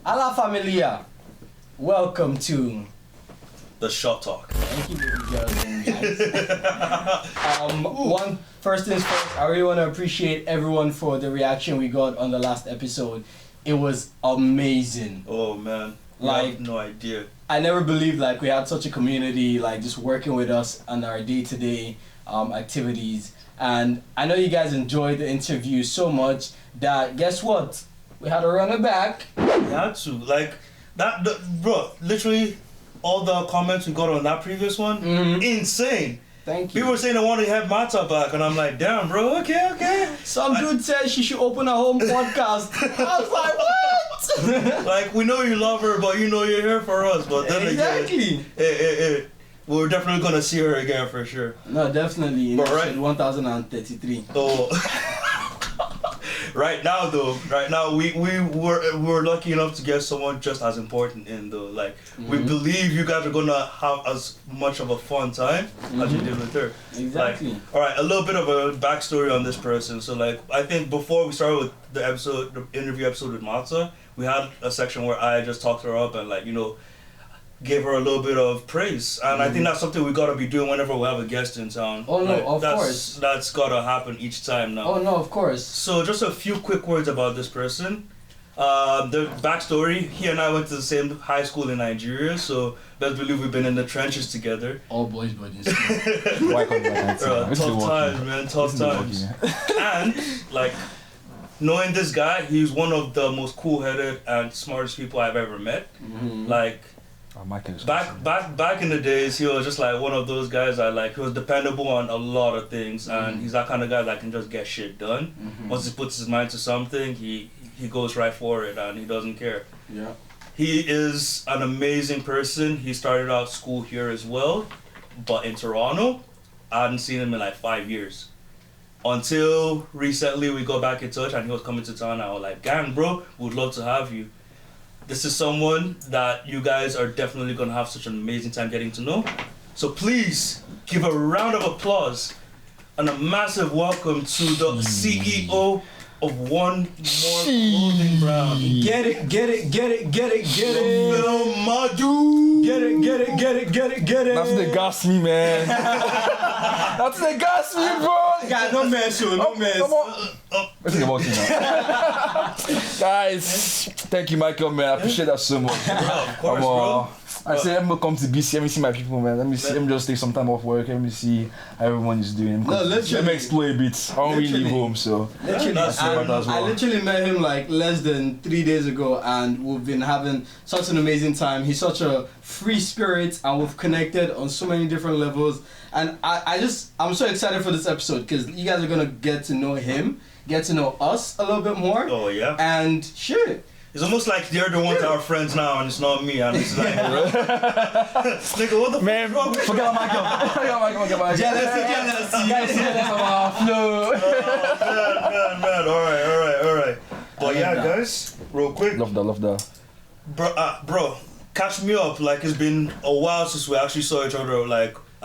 A la familia, welcome to the Short Talk. Thank you, baby girls and guys. First things first, I really want to appreciate everyone for the reaction we got on the last episode. It was amazing. Oh man, I have no idea. I never believed we had such a community just working with us on our day-to-day activities. And I know you guys enjoyed the interview so much that guess what? We had to run it back. We had to bro. Literally, all the comments we got on that previous one, insane. Thank you. People were saying they wanted to have Mata back, and I'm like, damn, bro. Okay. Some dude said she should open her home podcast. I was like, what? We know you love her, but you know you're here for us. But then exactly. Again, we're definitely gonna see her again for sure. No, definitely. But right, 1033. Oh. Right now we were lucky enough to get someone just as important in though. We believe you guys are gonna have as much of a fun time as you did with her. Exactly. Alright, a little bit of a backstory on this person. So I think before we started with the interview episode with Matza, we had a section where I just talked her up and gave her a little bit of praise, and I think that's something we gotta be doing whenever we have a guest in town. Oh no, of course. That's gotta happen each time now. Oh no, of course. So just a few quick words about this person. The backstory: he and I went to the same high school in Nigeria, so best believe we've been in the trenches together. All boys, buddies. Tough times, man. Tough times. And knowing this guy, he's one of the most cool-headed and smartest people I've ever met. Back in the days, he was just one of those guys that he was dependable on a lot of things, and he's that kind of guy that can just get shit done. Once he puts his mind to something, he goes right for it and he doesn't care. Yeah. He is an amazing person. He started out school here as well, but in Toronto, I hadn't seen him in 5 years. Until recently we got back in touch and he was coming to town, and I was like, gang bro, would love to have you. This is someone that you guys are definitely going to have such an amazing time getting to know. So please give a round of applause and a massive welcome to the CEO of One More Clothing Brand. Get it. Raphael Madu. Get it. That's the gas me, man. That's the gas me, bro. God, no mess. Let's think about it now. Guys, thank you, Michael, man. I appreciate that so much. Bro, of course, bro. I said, let me come to BC, let me see my people, man. Let me just take some time off work, let me see how everyone is doing. Let me explore a bit. I don't really leave home, so. Literally, I literally met him less than 3 days ago, and we've been having such an amazing time. He's such a free spirit, and we've connected on so many different levels. And I'm so excited for this episode because you guys are gonna get to know him, get to know us a little bit more. Oh yeah. And shit. It's almost like they're the ones that are friends now, and it's not me. And it's nigga, what the man? Forget Michael. Jealousy. Guys, flow. Man. All right. But yeah, guys, real quick. Love that. Bro, catch me up. It's been a while since we actually saw each other.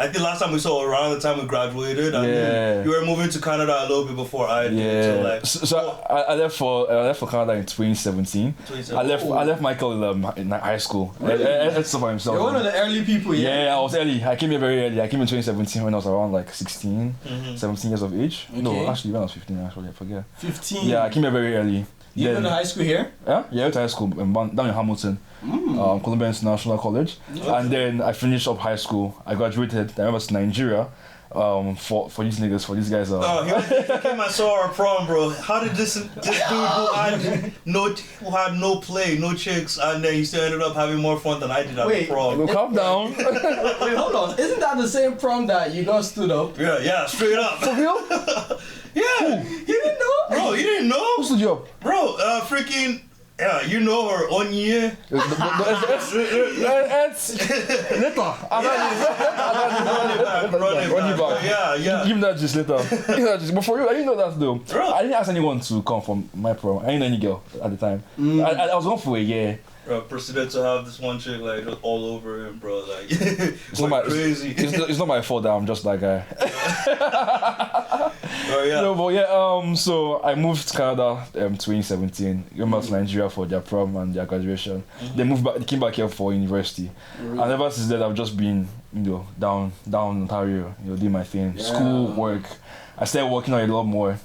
I think last time we saw around the time we graduated, and you were moving to Canada a little bit before I did. So I left for Canada in 2017. I left Michael in high school. That's for himself. You're one of the early people, yeah. Yeah, I was early. I came here very early. I came in 2017 when I was around 16, 17 years of age. Okay. No, actually when I was 15. Actually, I forget. 15. Yeah, I came here very early. You went to high school here? Yeah, I went to high school down in Hamilton, Columbia International College, and then I finished up high school. I graduated. I went to Nigeria. For these niggas, for these guys. He came and saw our prom, bro. How did this dude who had no play, no chicks, and then he still ended up having more fun than I did at the prom? Calm down. Wait, hold on. Isn't that the same prom that you guys stood up? Yeah, straight up. For real? Yeah. You didn't know? Bro, you didn't know? Who stood you up? Bro, freaking... Yeah, you know her on year. It's later. Run it back. Yeah. Give me that just later. But for real, I didn't know that though. Bro. I didn't ask anyone to come from my prom. I didn't know any girl at the time. I was gone for a year. Bro, proceeded to have this one chick like just all over him, bro. Like, It's not my crazy. It's not my fault that I'm just that guy. Oh yeah. No, but so I moved to Canada 2017. Went back to Nigeria for their prom and their graduation. They moved back. They came back here for university. And ever since then, I've just been, down in Ontario, doing my thing, school, work. I started working on it a lot more.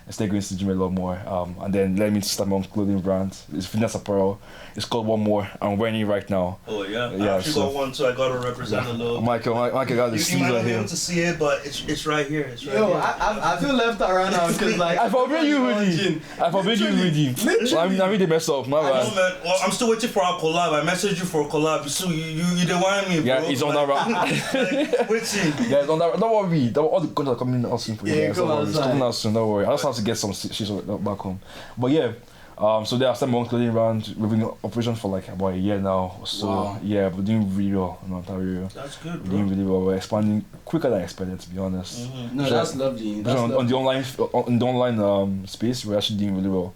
I started going to the gym a lot more. And then let me start my own clothing brand. It's fitness apparel. It's called One More. I'm wearing it right now. Oh yeah. Yeah, I actually got one too. I got to represent a little. Michael got the You might sleeves not right be here. able to see it, but it's right here. It's right Yo, here. I feel left out right now because like I forbid you, Rudy. I forbid you, Rudy. I really mess up. My I know, bad. man. Well, I'm still waiting for our collab. I messaged you for a collab. So you didn't want me, bro. Yeah, it's on that route. Like, waiting. Yeah, it's on that. Don't worry. All the content are coming out soon for you Yeah, guys. come Don't worry. It's outside. coming out soon. Don't worry. I just have to get some shit back home. But yeah. So there I started my own clothing brand. We've been in operation for like about a year now. So Wow. yeah, we're doing really well in Ontario. That's good, We're bro. doing really well. We're expanding quicker than I expected, to be honest. no, So- that's lovely. That's on lovely. the online space, we're actually doing really well.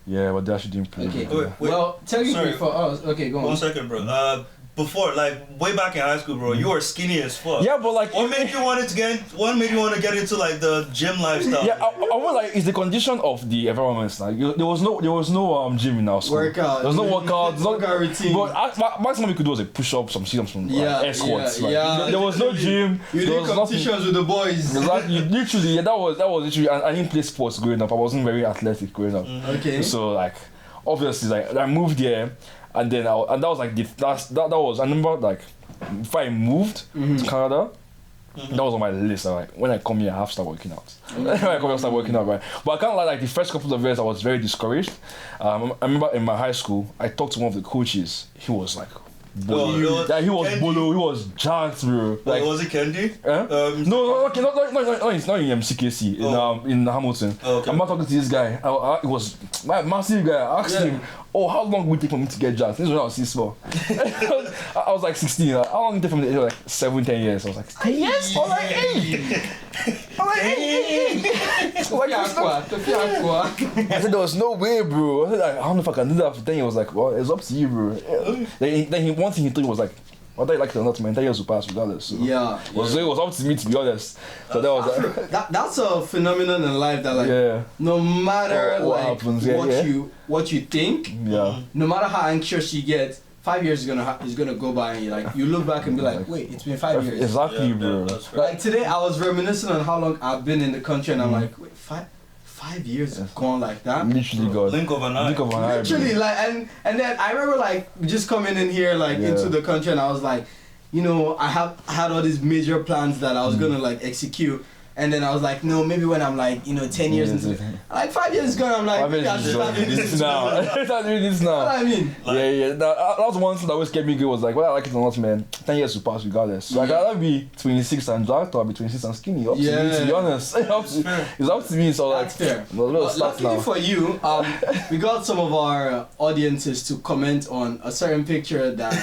Yeah, we're actually doing pretty Okay. good. Wait. Well, technically Sorry. for us. Okay, go on. 1 second, bro. Before, like way back in high school, bro, you were skinny as fuck. Yeah, but like What made you want to get into like the gym lifestyle? yeah, I was like, it's the condition of the environment. Like, there was no gym in our school. Workout. There was no workout. There's no Workout routine. But maximum you could do was a push up, some sit-ups, some air squats. yeah, like, yeah. There was no gym. You there did was nothing. competitions with the boys. Exactly, literally, that was literally. I didn't play sports growing up. I wasn't very athletic growing up. Okay. So like, obviously, like I moved here, and then that was like that was. I remember like, if I moved to Canada. That was on my list. Like, when I come here, I have to start working out. When I come here, I start working out, right? But I can't lie, like the first couple of years, I was very discouraged. I remember in my high school, I talked to one of the coaches. He was like, bolo. He was Kendi? bolo. He was jacked, bro. Like, was it Kendi? No, okay, it's not in CKC, in Hamilton. Oh, okay. I'm not talking to this guy. It was my massive guy. I asked him, how long would it take for me to get jacked? This is when I was 6'4". I was like 16. How long did it take for me to like 7-10 years? I was like, 10 years? I was like, hey! I said, there was no way, bro. I said, I don't know if I can do that for 10 years. I was like, well, it's up to you, bro. Then one thing he told me was like, whether I like it or not, my entire years will pass regardless. So Yeah. it was up to me, to be honest. So that was That's a phenomenon in life that like yeah. no matter What like happens, yeah. what you think, Yeah. no matter how anxious you get, 5 years is gonna go by and you look back and be like, wait, it's been 5 years. Exactly, bro. That's fair. Like today, I was reminiscing on how long I've been in the country, and I'm like, wait, 5 years have gone like that. Literally, God. Blink of an eye. Blink of an eye, bro. Literally, like, and then I remember like just coming in here like Yeah. into the country, and I was like, I had all these major plans that I was gonna like execute. And then I was like, no, maybe when I'm like, 10 years into it. Like 5 years ago, I'm like, maybe I should start doing this now. Start doing this You know now. what I mean? Yeah. That was one thing that always kept me good. Was like, whether I like it or not, man, 10 years will pass regardless. So, like, I'll be 26 and jacked, or I'll be 26 and skinny. Up to me, to be honest. It's up to me. So like, That's fair. we'll start Luckily now. for you, we got some of our audiences to comment on a certain picture that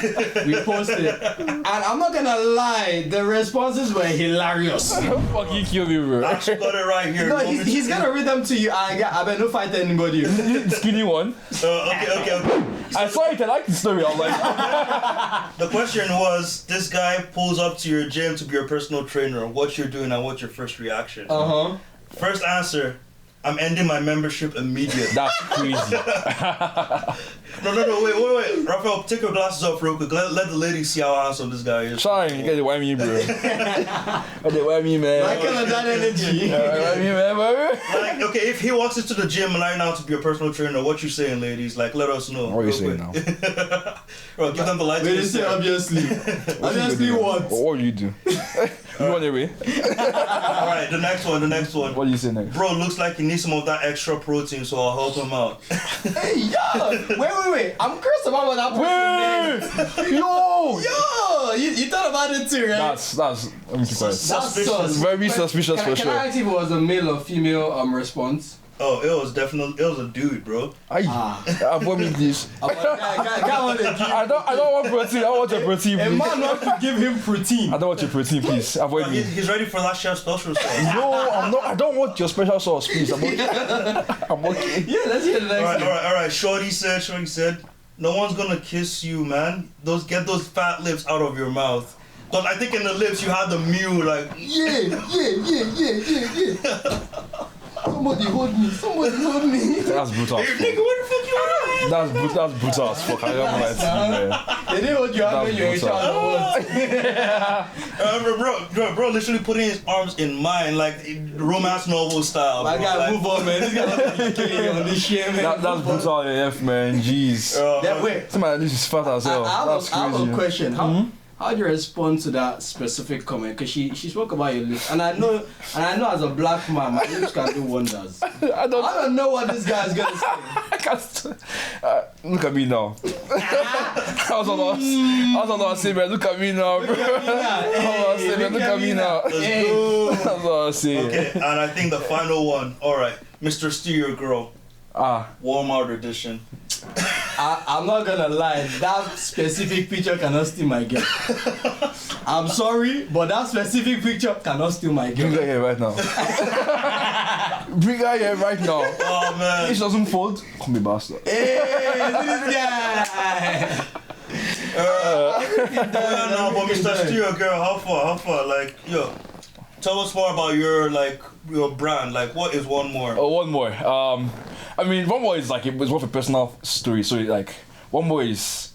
we posted, and I'm not gonna lie, the responses were hilarious. Fucking kill me, bro. I actually got it right here. No, he's gonna read them to you, and I better not fight anybody. The skinny one. Okay. I saw it. I liked the story. I'm like, The question was, this guy pulls up to your gym to be your personal trainer. What you're doing and what's your first reaction? First answer, I'm ending my membership immediately. that's crazy. No, wait. Raphael, take your glasses off real quick. Let the lady see how handsome this guy is. Trying to get the whammy, bro. Get the whammy, man. I kind of that energy. Whammy, man, baby. Like, okay, if he walks into the gym right now to be your personal trainer, what you saying, ladies? Like, let us know. What are you real saying quick. now? Bro, give them the lights. They didn't say obviously. Obviously what? What do you do? You run away. Alright, the next one. What do you say next? Bro, looks like he needs some of that extra protein, so I'll help him out. Hey, yo! Wait. I'm curious about what that person did. Yo! You thought about it too, right? That's let me keep quiet. That's sus. Very suspicious for Can I sure. ask if it was a male or female response? Oh, it was a dude, bro. Avoid me, please. I don't want protein. I want your protein, A please. man wants to give him protein. I don't want your protein, please. Avoid Bro, me. he's ready for that chef special sauce. No, I'm not. I don't want your special sauce, please. I'm okay. I'm okay. Yeah, let's hear the next one. Alright. Shorty said, no one's gonna kiss you, man. Get those fat lips out of your mouth. But I think in the lips you had the mew, like Yeah. Somebody hold me. That's brutal. hey, nigga, where the fuck you at? That's brutal as fuck. I don't know what They didn't hold you out when you were in charge of what? Bro, literally putting his arms in mine, like romance novel style. My bro. guy, Like, move on, man. This guy is killing you on this shit, man. That's brutal AF, man. Jeez. Wait, Somebody this is fat as hell. That's I have a crazy. question. How do you respond to that specific comment? Because she spoke about your lips, and I know as a black man, my lips can do wonders. I don't know what this guy is gonna say. I can't. Look at me now. I was on say, man. Look at me now, bro. Look at me now. let's Hey. go. That's what I was saying. Okay, and I think the final one. All right, Mr. Steal Your Girl, Walmart edition. I'm not gonna lie, that specific picture cannot steal my girl. I'm sorry, but that specific picture cannot steal my Bring her girl. here right now. Bring her here right now. Oh man. If she doesn't fold, come here, bastard. Hey, this guy. No, but Mr. Steal Your Girl, how far? Like, yo, tell us more about your brand. Like, what is One More? Oh, one more. I mean, one more is like it was more of a personal story. So like, one more is,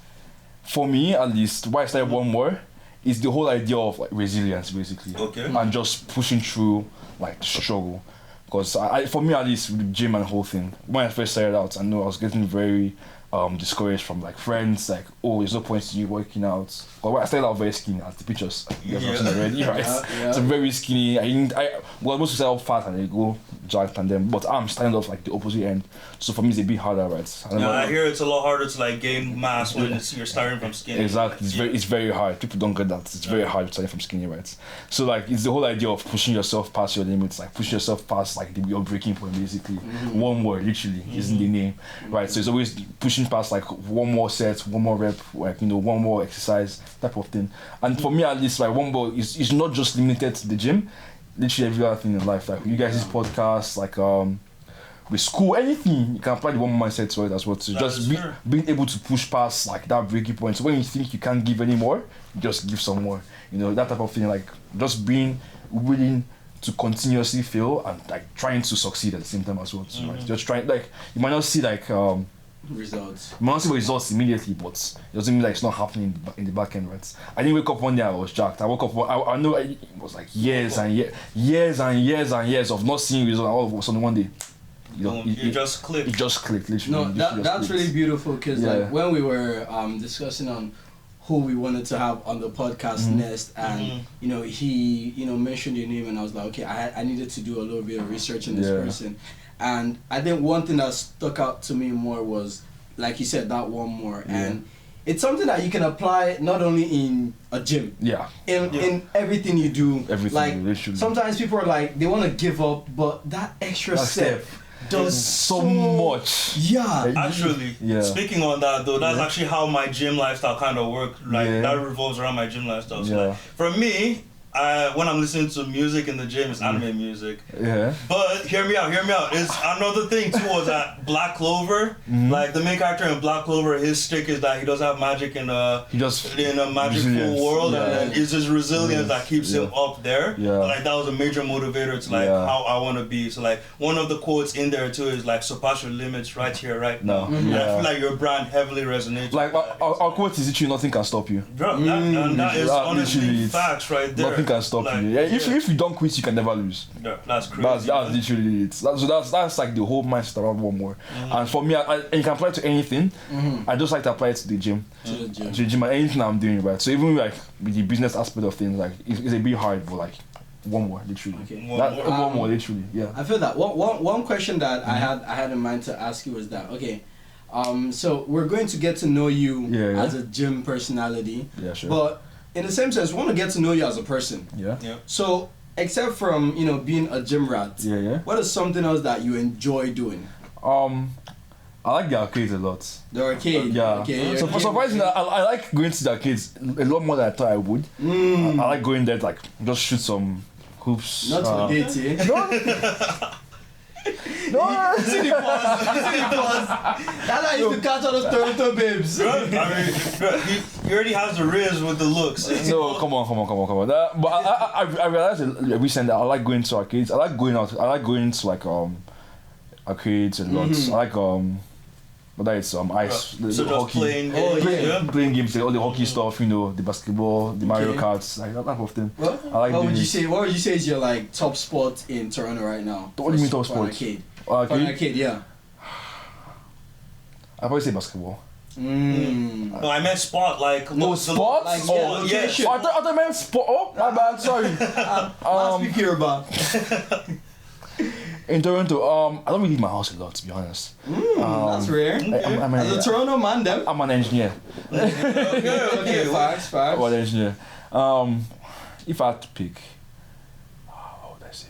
for me at least, why I started one more is the whole idea of like resilience, basically. Okay. And just pushing through like the struggle. Because for me at least, with the gym and the whole thing, when I first started out, I know I was getting very discouraged from like friends, like, oh, there's no point in you working out. But when I started out very skinny, as the pictures you guys have seen already, right? Yeah. So very skinny. Well, most people start out fat and they go jacked and then, but I'm starting off like the opposite end. So for me, it's a bit harder, right? I hear it's a lot harder to like gain mass when you're starting from skinny. Exactly, it's very hard. People don't get that. It's very hard starting from skinny, right? So like, it's the whole idea of pushing yourself past your limits, like pushing yourself past like your breaking point, basically. One more, literally, is in the name, right? So it's always pushing past like one more set, one more rep, like one more exercise type of thing. And for me at least, like one more is not just limited to the gym. Literally every other thing in life, like you guys' podcast, like with school, anything you can apply the one more mindset to it as well. So just being able to push past like that breaking point. So when you think you can't give anymore, you just give some more. That type of thing. Like just being willing to continuously fail and like trying to succeed at the same time as well. So, like, just trying, like you might not see like Results. you might not see results immediately, but it doesn't mean like it's not happening in the back end, right? I didn't wake up one day I was jacked. I woke up I know it was like years and years of not seeing results. All of a sudden one day, it just clicked. It just clicked, literally. No, that's really beautiful because like when we were discussing on who we wanted to have on the podcast next, and he mentioned your name, and I was like, okay, I needed to do a little bit of research on this person. And I think one thing that stuck out to me more was, like you said, that one more. And it's something that you can apply not only in a gym, in everything you do. Everything, like literally. sometimes people are like, they want to give up, but that extra step does so much. Yeah. Actually, speaking on that though, that's actually how my gym lifestyle kind of works. Like that revolves around my gym lifestyle. So like, for me, when I'm listening to music in the gym, it's anime music. Yeah. But hear me out. It's another thing too was that Black Clover, like the main character in Black Clover, his stick is that he does have magic in a magical world, and then it's his resilience that keeps him up there. Yeah. Like that was a major motivator to like how I want to be. So like one of the quotes in there too is like surpass your limits right here, right now. And I feel like your brand heavily resonates. Like our quote is literally nothing can stop you. Bro, that is honestly facts right there. Nothing can stop you. Yeah, if you don't quit, you can never lose. Yeah, that's crazy. That's literally it. That's like the whole mindset around one more. And for me, and you can apply it to anything. I just like to apply it to the gym. To the gym and anything I'm doing, right? So even like with the business aspect of things, like it's a bit hard, but like one more, literally. Okay. One more, literally. Yeah. I feel that one question that I had in mind to ask you was that so we're going to get to know you as a gym personality. Yeah, sure. But in the same sense, we want to get to know you as a person. Yeah. So, except from being a gym rat, what is something else that you enjoy doing? I like the arcades a lot. The arcade. Yeah. Okay. So for some reason, I like going to the arcades a lot more than I thought I would. I like going there to like just shoot some hoops. Not for dating. No. See the pause. That's how I used to catch all those Toronto babes. I mean, he already has the riz with the looks. No, come on. But I realized recently I like going to arcades. I like going out. I like going to like arcades and lots. I like but that is ice, So the just hockey, playing games, playing games, like all the hockey stuff, you know, the basketball, the Mario Karts, like that type of thing. Well, I like what would doing you it. say? What would you say is your like top spot in Toronto right now? What do you mean top For an spot? arcade. Arcade? For an arcade, yeah. I'd probably say basketball. No, I meant spot, like Sport? Like, Oh, yeah, location. Oh, I thought I meant sport. Oh, my bad. Sorry. Let's speak here about. In Toronto, I don't really leave my house a lot, to be honest. That's rare. As a Toronto man, then. I'm an engineer. Okay, facts. I'm an engineer. If I had to pick, what would I say?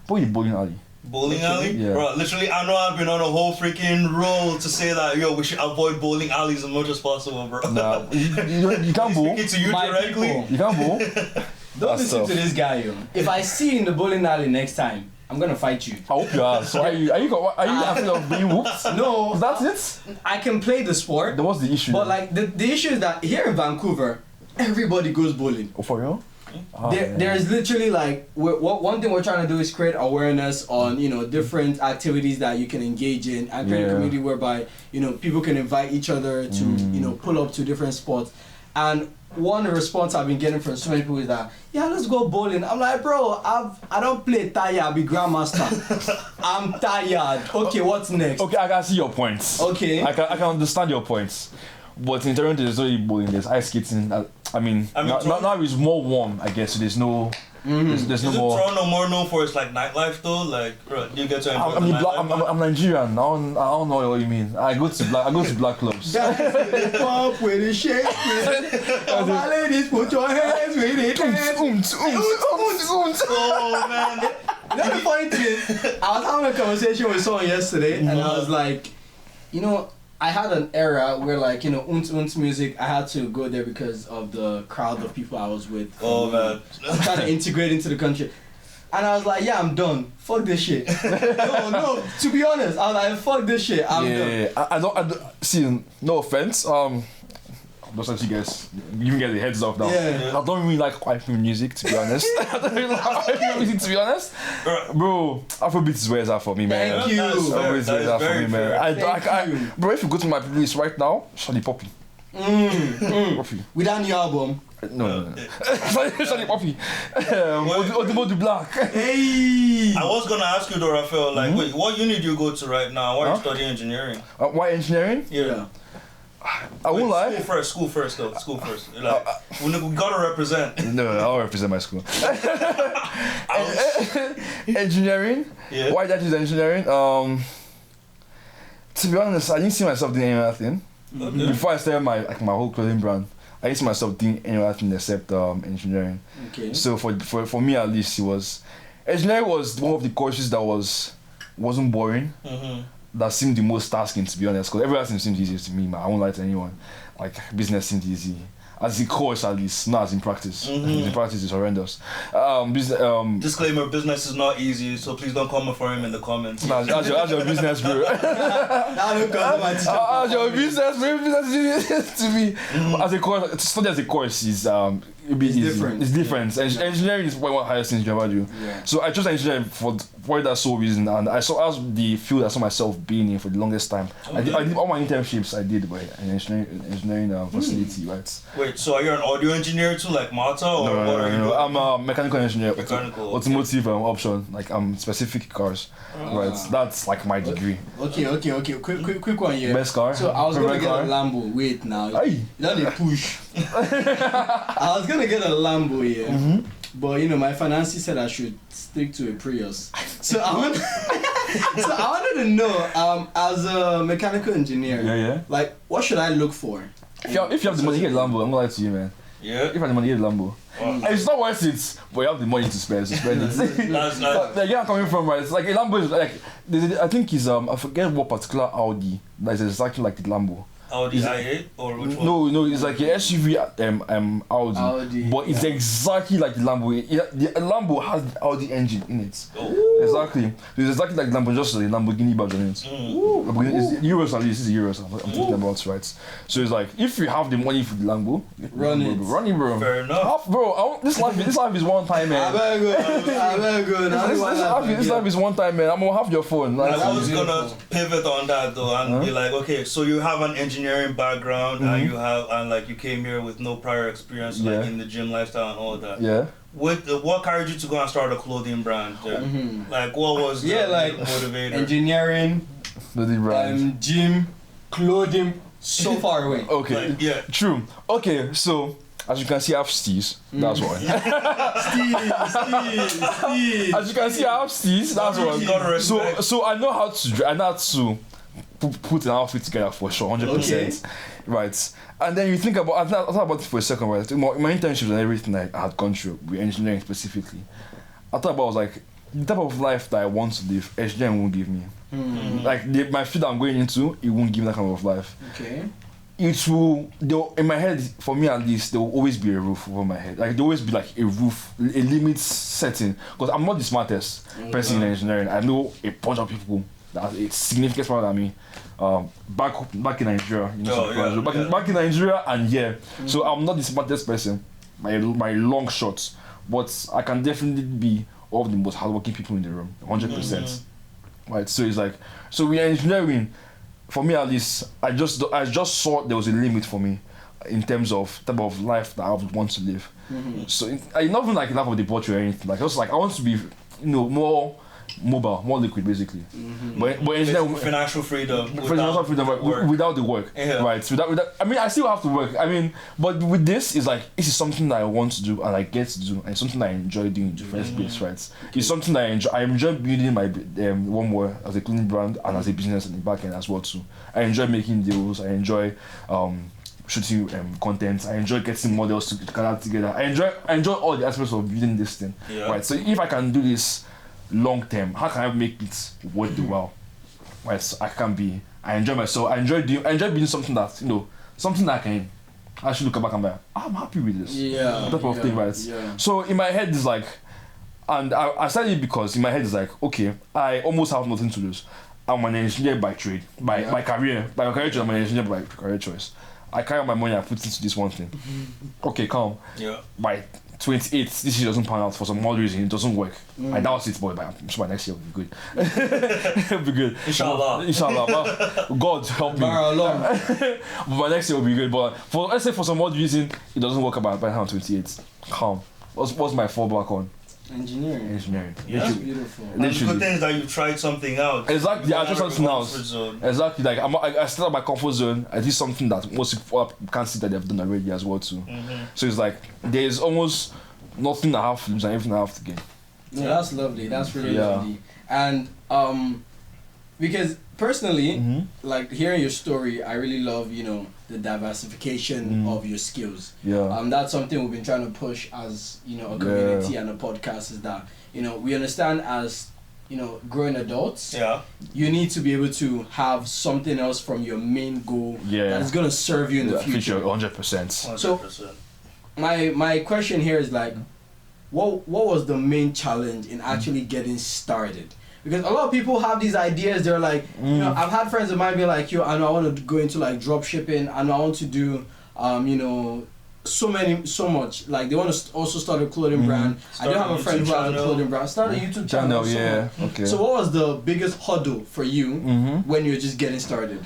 Probably the bowling alley. Bowling alley? Yeah. Bro, literally, I know I've been on a whole freaking roll to say that, yo, we should avoid bowling alleys as much as possible, bro. Nah, you can't bowl. Speaking to you My directly. people. You can't bowl. Don't That's listen tough. to this guy, yo. If I see you in the bowling alley next time, I'm gonna fight you. I hope you are. So are you afraid of being whooped? No, That's it? I can play the sport, Then what's the issue? but like the issue is that here in Vancouver, everybody goes bowling. Oh, for real? Oh, There's literally like one thing we're trying to do is create awareness on different activities that you can engage in and create a community whereby people can invite each other to pull up to different spots. And one response I've been getting from so many people is that let's go bowling. I'm like, bro, I don't play tired, I'll be grandmaster. I'm tired. Okay, what's next? Okay, I can see your points. Okay. I can understand your points. But in Toronto, there's only bowling, there's ice skating. Now it's more warm, I guess. So there's no, there's no Isn't more. Toronto more known for its like nightlife though? Like, bro, do you get to enjoy the nightlife? I'm Nigerian. I don't know what you mean. I go to black clubs. Guys with the pump, with the shake, with it. All my ladies, put your hands with it. Oh man. You know the funny thing is, I was having a conversation with someone yesterday, and I was like, I had an era where unt music, I had to go there because of the crowd of people I was with. Oh man. I'm trying to integrate into the country. And I was like, I'm done. Fuck this shit. No, to be honest, I was like, fuck this shit. I'm done. I don't see, no offense. Just let you guys give me the heads up now. Yeah. I don't really like white film music, to be honest. I don't really like white film music, to be honest. Bro, Afrobeat is where it's at for me, man. Thank you. Afrobeat is where it's at for me, man. Thank you. Bro, if you go to my playlist right now, Shady Poppy. Poppy. With that new album. No. Shady Poppy. Odimo du Black. Hey! I was gonna ask you though, Raphael, like, wait, what uni do you go to right now? Why are you studying engineering? Why engineering? Yeah. I won't lie. School first though. School first. Like, we gotta represent. No, I'll represent my school. Engineering? Yeah. Why that is engineering? To be honest, I didn't see myself doing anything. Okay. Before I started my whole clothing brand, I didn't see myself doing anything except engineering. Okay. So for me at least, engineering was one of the courses that wasn't boring. That seemed the most tasking, to be honest, because every other thing seemed easier to me, man. I won't lie to anyone. Like, business seemed easy. As a course, at least, not as in practice. In practice, it's horrendous. Disclaimer: business is not easy, so please don't comment for him in the comments. How's your business, bro? How's your business, bro? Business is easy to me. As a course, to study as a course is it's different. It's different. Engineering is one of the highest things you ever do. Yeah. So I chose engineering for that sole reason, and I saw the field I saw myself being in for the longest time. I did all my internships. I did by an engineering facility, right? Wait, so are you an audio engineer too, like Marta, or what are you doing? I'm a mechanical engineer. Mechanical, Automotive option, like specific cars, right? That's like my degree. Okay. Quick one here. Best car. So I was gonna Favorite get a car? Lambo. Wait now. Aye. You know they push. I was gonna get a Lambo here, but my finances said I should stick to a Prius. So I wanted to know, as a mechanical engineer, Yeah. like what should I look for? If you have the money, get a Lambo. I'm gonna lie to you, man. Yeah. If you have the money, get a Lambo. Wow. It's not worth it, but you have the money to spend. So spend it. That's But, like, yeah, I'm coming from, right? It's like a Lambo is like I think it's I forget what particular Audi that is exactly like the Lambo. Audi i8 or which one? No, it's like a SUV Audi, Audi, but it's exactly like the Lambo. The Lambo has the Audi engine in it. Oh. Exactly. It's exactly like Lambo, just a Lamborghini badge on it. Lamborghini is euros at least. This is euros I'm talking about, right? So it's like if you have the money for the Lambo, run it, bro. Fair enough, bro. This life is one time, man. This life is one time, man. I'm gonna have your phone. Like, I was gonna pivot on that though and be like, okay, so you have an engineering background and like you came here with no prior experience like in the gym lifestyle and all that. Yeah. What carried you to go and start a clothing brand? Like what was the motivator? Engineering, clothing brand, gym, clothing, so far away. Okay, like, yeah, true. Okay, so as you can see, I have steez. That's why. Steez. As you can see, I have steez. That's why. So I know how to put an outfit together for sure, 100%. Right. And then you think about, I thought about it for a second, right? My internships and everything I had gone through, with engineering specifically, I thought about, like, the type of life that I want to live, engineering won't give me. Like, my field I'm going into, it won't give me that kind of life. Okay. It will, in my head, for me at least, there will always be a roof over my head. Like, there will always be like a roof, a limit setting. Because I'm not the smartest person in engineering. I know a bunch of people that are significantly smarter than me. Back in Nigeria, you know, back in Nigeria, and so I'm not the smartest person by long shots, but I can definitely be one of the most hardworking people in the room, 100%. Right, so it's like, so with engineering, for me at least, I just saw there was a limit for me in terms of type of life that I would want to live. So I not even like life of debauchery or anything. Like just like I want to be, more mobile, more liquid, basically. But financial freedom without the work, right? So without, I mean, I still have to work. I mean, but with this, it's like this is something that I want to do and I get to do, and something that I enjoy doing in the first place, right? It's something that I enjoy. I enjoy building my one more as a clothing brand and as a business in the back end as well too. I enjoy making deals. I enjoy shooting content. I enjoy getting models to gather together. I enjoy all the aspects of building this thing, right? So if I can do this long term, how can I make it worth the while? Right, so I enjoy myself. I enjoy being something that something that I can actually look back and be like, I'm happy with this. Type of thing, right? So in my head it's like, and I started it because in my head it's like, okay, I almost have nothing to lose. I'm an engineer by trade, by career choice. I'm an engineer by career choice. I carry my money and put it into this one thing. Okay, calm. By 28, this year doesn't pan out for some odd reason, it doesn't work. I doubt it, but I'm sure by next year will be good. It'll be good. Inshallah. Well, God help me. But by next year will be good. But let's say for some odd reason, it doesn't work about by now 28. Calm. What's my fallback on? Engineering. That's beautiful. And the good thing is that you tried something out. Exactly, I tried something else. Exactly, like I started out my comfort zone. I did something that most people can't see that they've done already as well too. So it's like there's almost nothing I have to lose and everything I have to gain. Yeah, that's lovely. That's really lovely. And because personally, like hearing your story, I really love the diversification of your skills. That's something we've been trying to push as a community and a podcast, is that we understand as growing adults, you need to be able to have something else from your main goal that is going to serve you in the future. 100%. So my question here is like, what was the main challenge in actually getting started? Because a lot of people have these ideas. They're like, I've had friends of mine be like, I know I want to go into like drop shipping. I know I want to do, so much. Like they want to also start a clothing brand. I do have a friend who has a clothing brand. Start a YouTube channel. Okay. So what was the biggest hurdle for you when you were just getting started?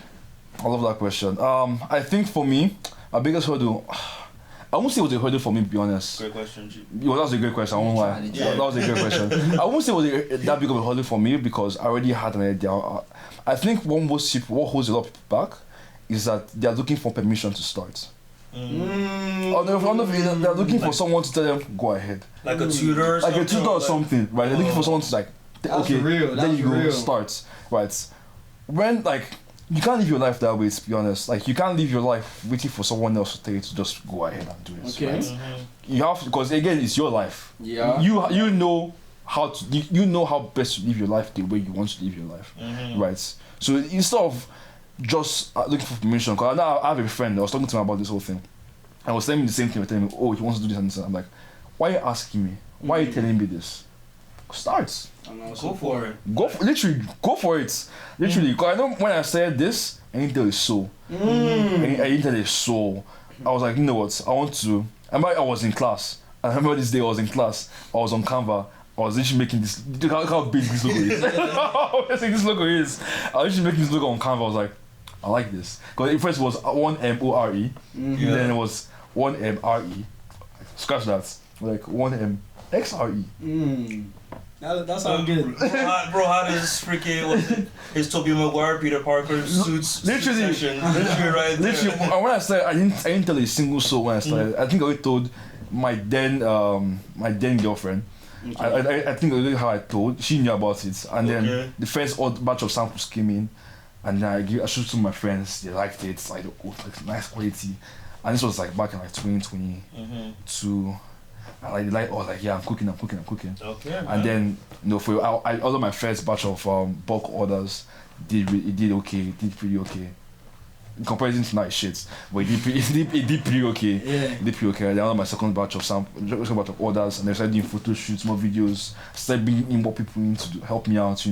I love that question. I think for me, my biggest hurdle, I won't say it was a hurdle for me, to be honest. Great question, G. Well, that was a great question, I won't lie. That was a great question. I won't say it was that big of a hurdle for me because I already had an idea. I think what holds a lot of people back is that they are looking for permission to start. Or they're looking for someone to tell them, go ahead. Like a tutor or something? Like a tutor or something, right? They're looking for someone to then you go, start. Right. When, you can't live your life that way, to be honest. Like, you can't live your life waiting for someone else to tell you to just go ahead and do it. Right? You have to, because again, it's your life. You know how best to live your life the way you want to live your life. Right? So instead of just looking for permission, because I have a friend, I was talking to him about this whole thing. I was telling him the same thing, telling me, he wants to do this and this. I'm like, why are you asking me? Why are you telling me this? start. Go for it. Literally, go for it. Literally, because I know when I said this, I didn't tell a soul. I didn't tell a soul. I was like, you know what? I want to. I remember I was in class. I remember this day I was in class. I was on Canva. I was literally making this. Look how big this logo is. How big this logo is. I was literally making this logo on Canva. I was like, I like this. Because first it was one MORE. Then it was one MRE. Scratch that. Like one MXRE. That sounds good. Bro, how does freaking his Tobey Maguire, Peter Parker suits literally right there. Literally, when I started, I didn't tell a single soul when I started. I think I already told my then girlfriend. Okay. I think I really how I told. She knew about it, and then the first batch of samples came in, and then I showed to my friends. They liked it. It's like nice quality, and this was like back in like 2022. I was like, yeah, I'm cooking. Okay. And then, for all of my first batch of bulk orders, it did pretty okay. In comparison to night shit, but it did pretty okay. Yeah. It did pretty okay. Then on my second batch of orders, and then started doing photo shoots, more videos, started bringing in more people in to help me out.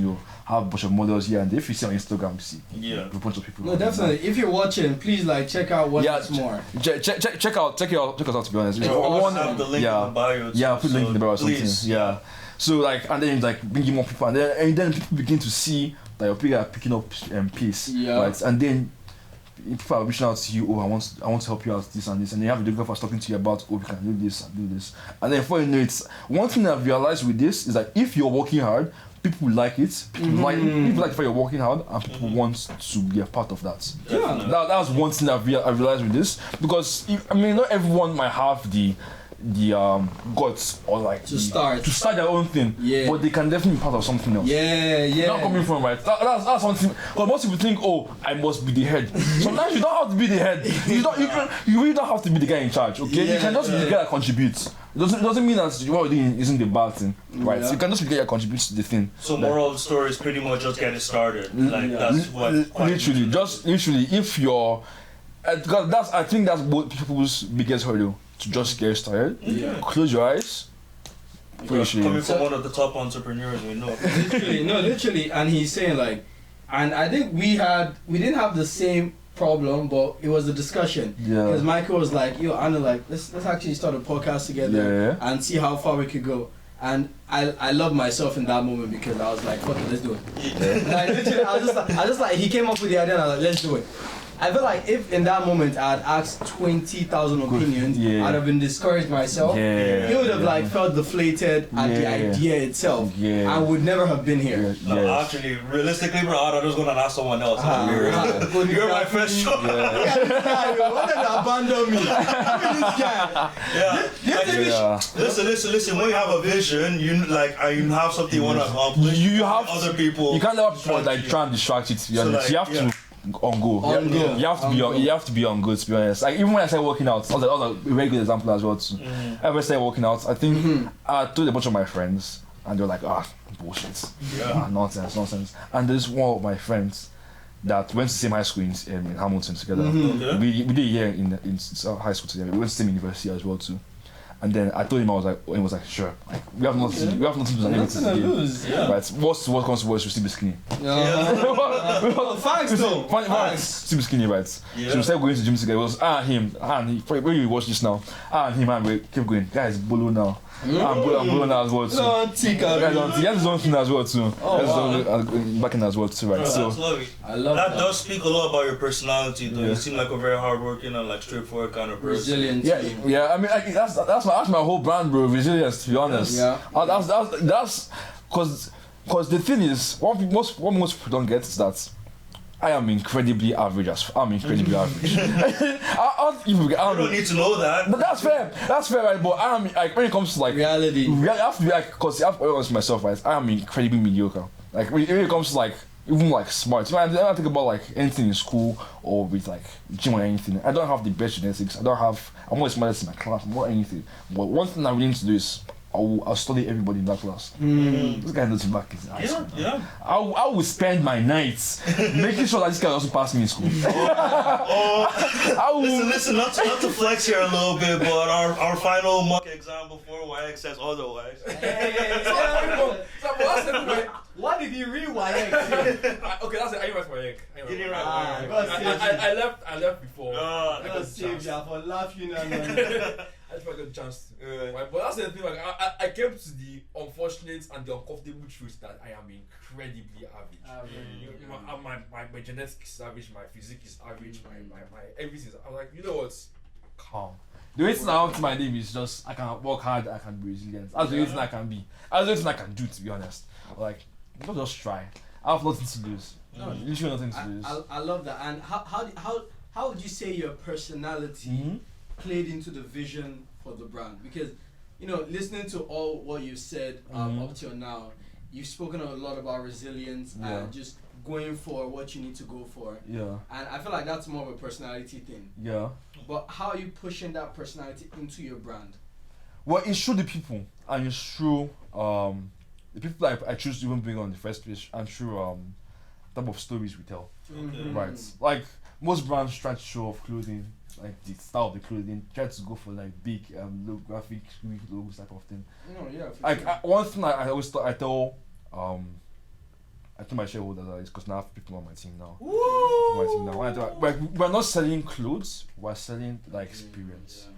Have a bunch of models here, and if you see on Instagram, you see a bunch of people. No, definitely. If you're watching, please check out what it's more. Check us out. To be honest, have the link in the bio. Yeah, put the link in the bio or something. Yeah. So and then bringing more people, and then people begin to see that your people are picking up pace, right? And then people are reaching out to you. Oh, I want to help you out this and this, and then you have a videographer talking to you about, oh, we can do this and do this, and then before you know it, one thing I've realized with this is that if you're working hard, people like it. People like if you're working hard, and people want to be a part of that. Yeah, that's one thing I've realized with this, because not everyone might have the guts or to start their own thing, but they can definitely be part of something else. Not coming from that's one thing, because most people think, oh, I must be the head. Sometimes you don't have to be the head. You really don't have to be the guy in charge, okay? You can just be the guy that contributes. It doesn't mean that what you're doing isn't the bad thing, right? So you can just be the guy that contributes to the thing. So moral of the story is pretty much just get it started. That's what literally if you're I think that's both people's biggest hurdle. To just get started, close your eyes. Coming from one of the top entrepreneurs we know. Literally, and he's saying and I think we didn't have the same problem, but it was a discussion. Because Michael was like, yo, Anna, let's actually start a podcast together and see how far we could go. And I love myself in that moment, because I was like, fuck it, let's do it. Literally, I was just he came up with the idea and I was like, let's do it. I feel like if in that moment I had asked 20,000 opinions, I'd have been discouraged myself. He would have felt deflated at the idea itself. I would never have been here. Actually, realistically, bro, I was gonna ask someone else. You're my first choice. Why did you abandon me? This guy. Listen. When you have a vision, you have something you want to accomplish. You have other people. You can't let people try and distract you. To be honest, you have to. On go. You have to be on go, to be honest. Even when I started working out, that was a very good example as well too. Ever started working out, I think I told a bunch of my friends, and they were like, bullshit, nonsense. And there's one of my friends that went to the same high school in Hamilton together. We did a year in high school together. We went to the same university as well too. And then I told him, he was like, sure, we have nothing to lose. Right? What comes to worst, we still be skinny. Facts though. Facts. Still be skinny, right? So we started going to the gym together. It was him, and he probably we watch this now. And him, and we keep going. Guys, Bolo now. I'm Bolo now as well too. He has his own thing as well too. Back in as well too, right? So I love that. Does speak a lot about your personality though. You seem like a very hardworking and straightforward kind of person. Resilient. Yeah. I mean, that's my whole brand, bro. Resilience, to be honest. That's because the thing is, what most people don't get is that I am incredibly average. I don't need to know that. But that's fair, right? But I am when it comes to reality, I have to be because I have to be honest with myself, right? I am incredibly mediocre. When it comes to even smart. When I think about anything in school or with gym or anything, I don't have the best genetics. I'm not the smartest in my class, more anything. But one thing I really need to do is I'll study everybody in that class. This guy knows back his eyes. Yeah. I will spend my nights making sure that this guy also pass me in school. Listen, not to flex here a little bit, but our final mock exam before YX says otherwise. What did he read? Okay, that's it. I went for egg. I left before. God save ya for laughing and I just got a chance to. Right, but that's the thing. Like, I came to the unfortunate and the uncomfortable truth that I am incredibly average. My genetics is average. My physique is average. My everything is. I'm like, you know what? Calm. The reason I want to my name is just I can work hard. I can be resilient. That's the reason I can be. That's the reason I can do. To be honest, like don't just try. I have nothing to lose. Literally nothing to lose. I love that. And how would you say your personality played into the vision for the brand? Because listening to all what you said up till now, you've spoken a lot about resilience and just going for what you need to go for. Yeah. And I feel like that's more of a personality thing. Yeah. But how are you pushing that personality into your brand? Well, it's through the people, and it's through the people that I choose to even bring on the first place, and through type of stories we tell. Right. Like most brands try to show off clothing, like the style of the clothing, try to go for like big low graphic logos type of thing. One thing I always tell my shareholders is because now I have people on my team now. We're not selling clothes, we're selling like experience.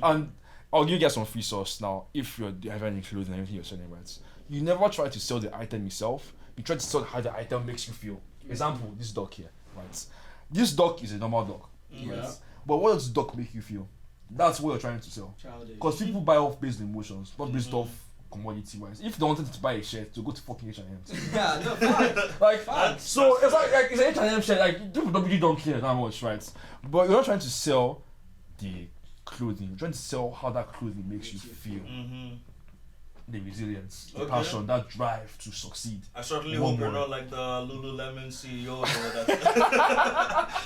And I'll give you guys some free sauce now. If you have any clothes and everything you're selling, right? You never try to sell the item yourself. You try to sell how the item makes you feel. Example, this dog here, right? This dog is a normal dog, right? But what does the dog make you feel? That's what you're trying to sell. Because people buy off based on emotions, not based off commodity wise. If they wanted to buy a shirt, to go to fucking H&M. So it's like it's an H&M shirt. Like people don't care that much, right? But you're not trying to sell the clothing. You're trying to sell how that clothing makes you feel. The resilience, the passion, that drive to succeed. I certainly hope you're not like the Lululemon CEO or that.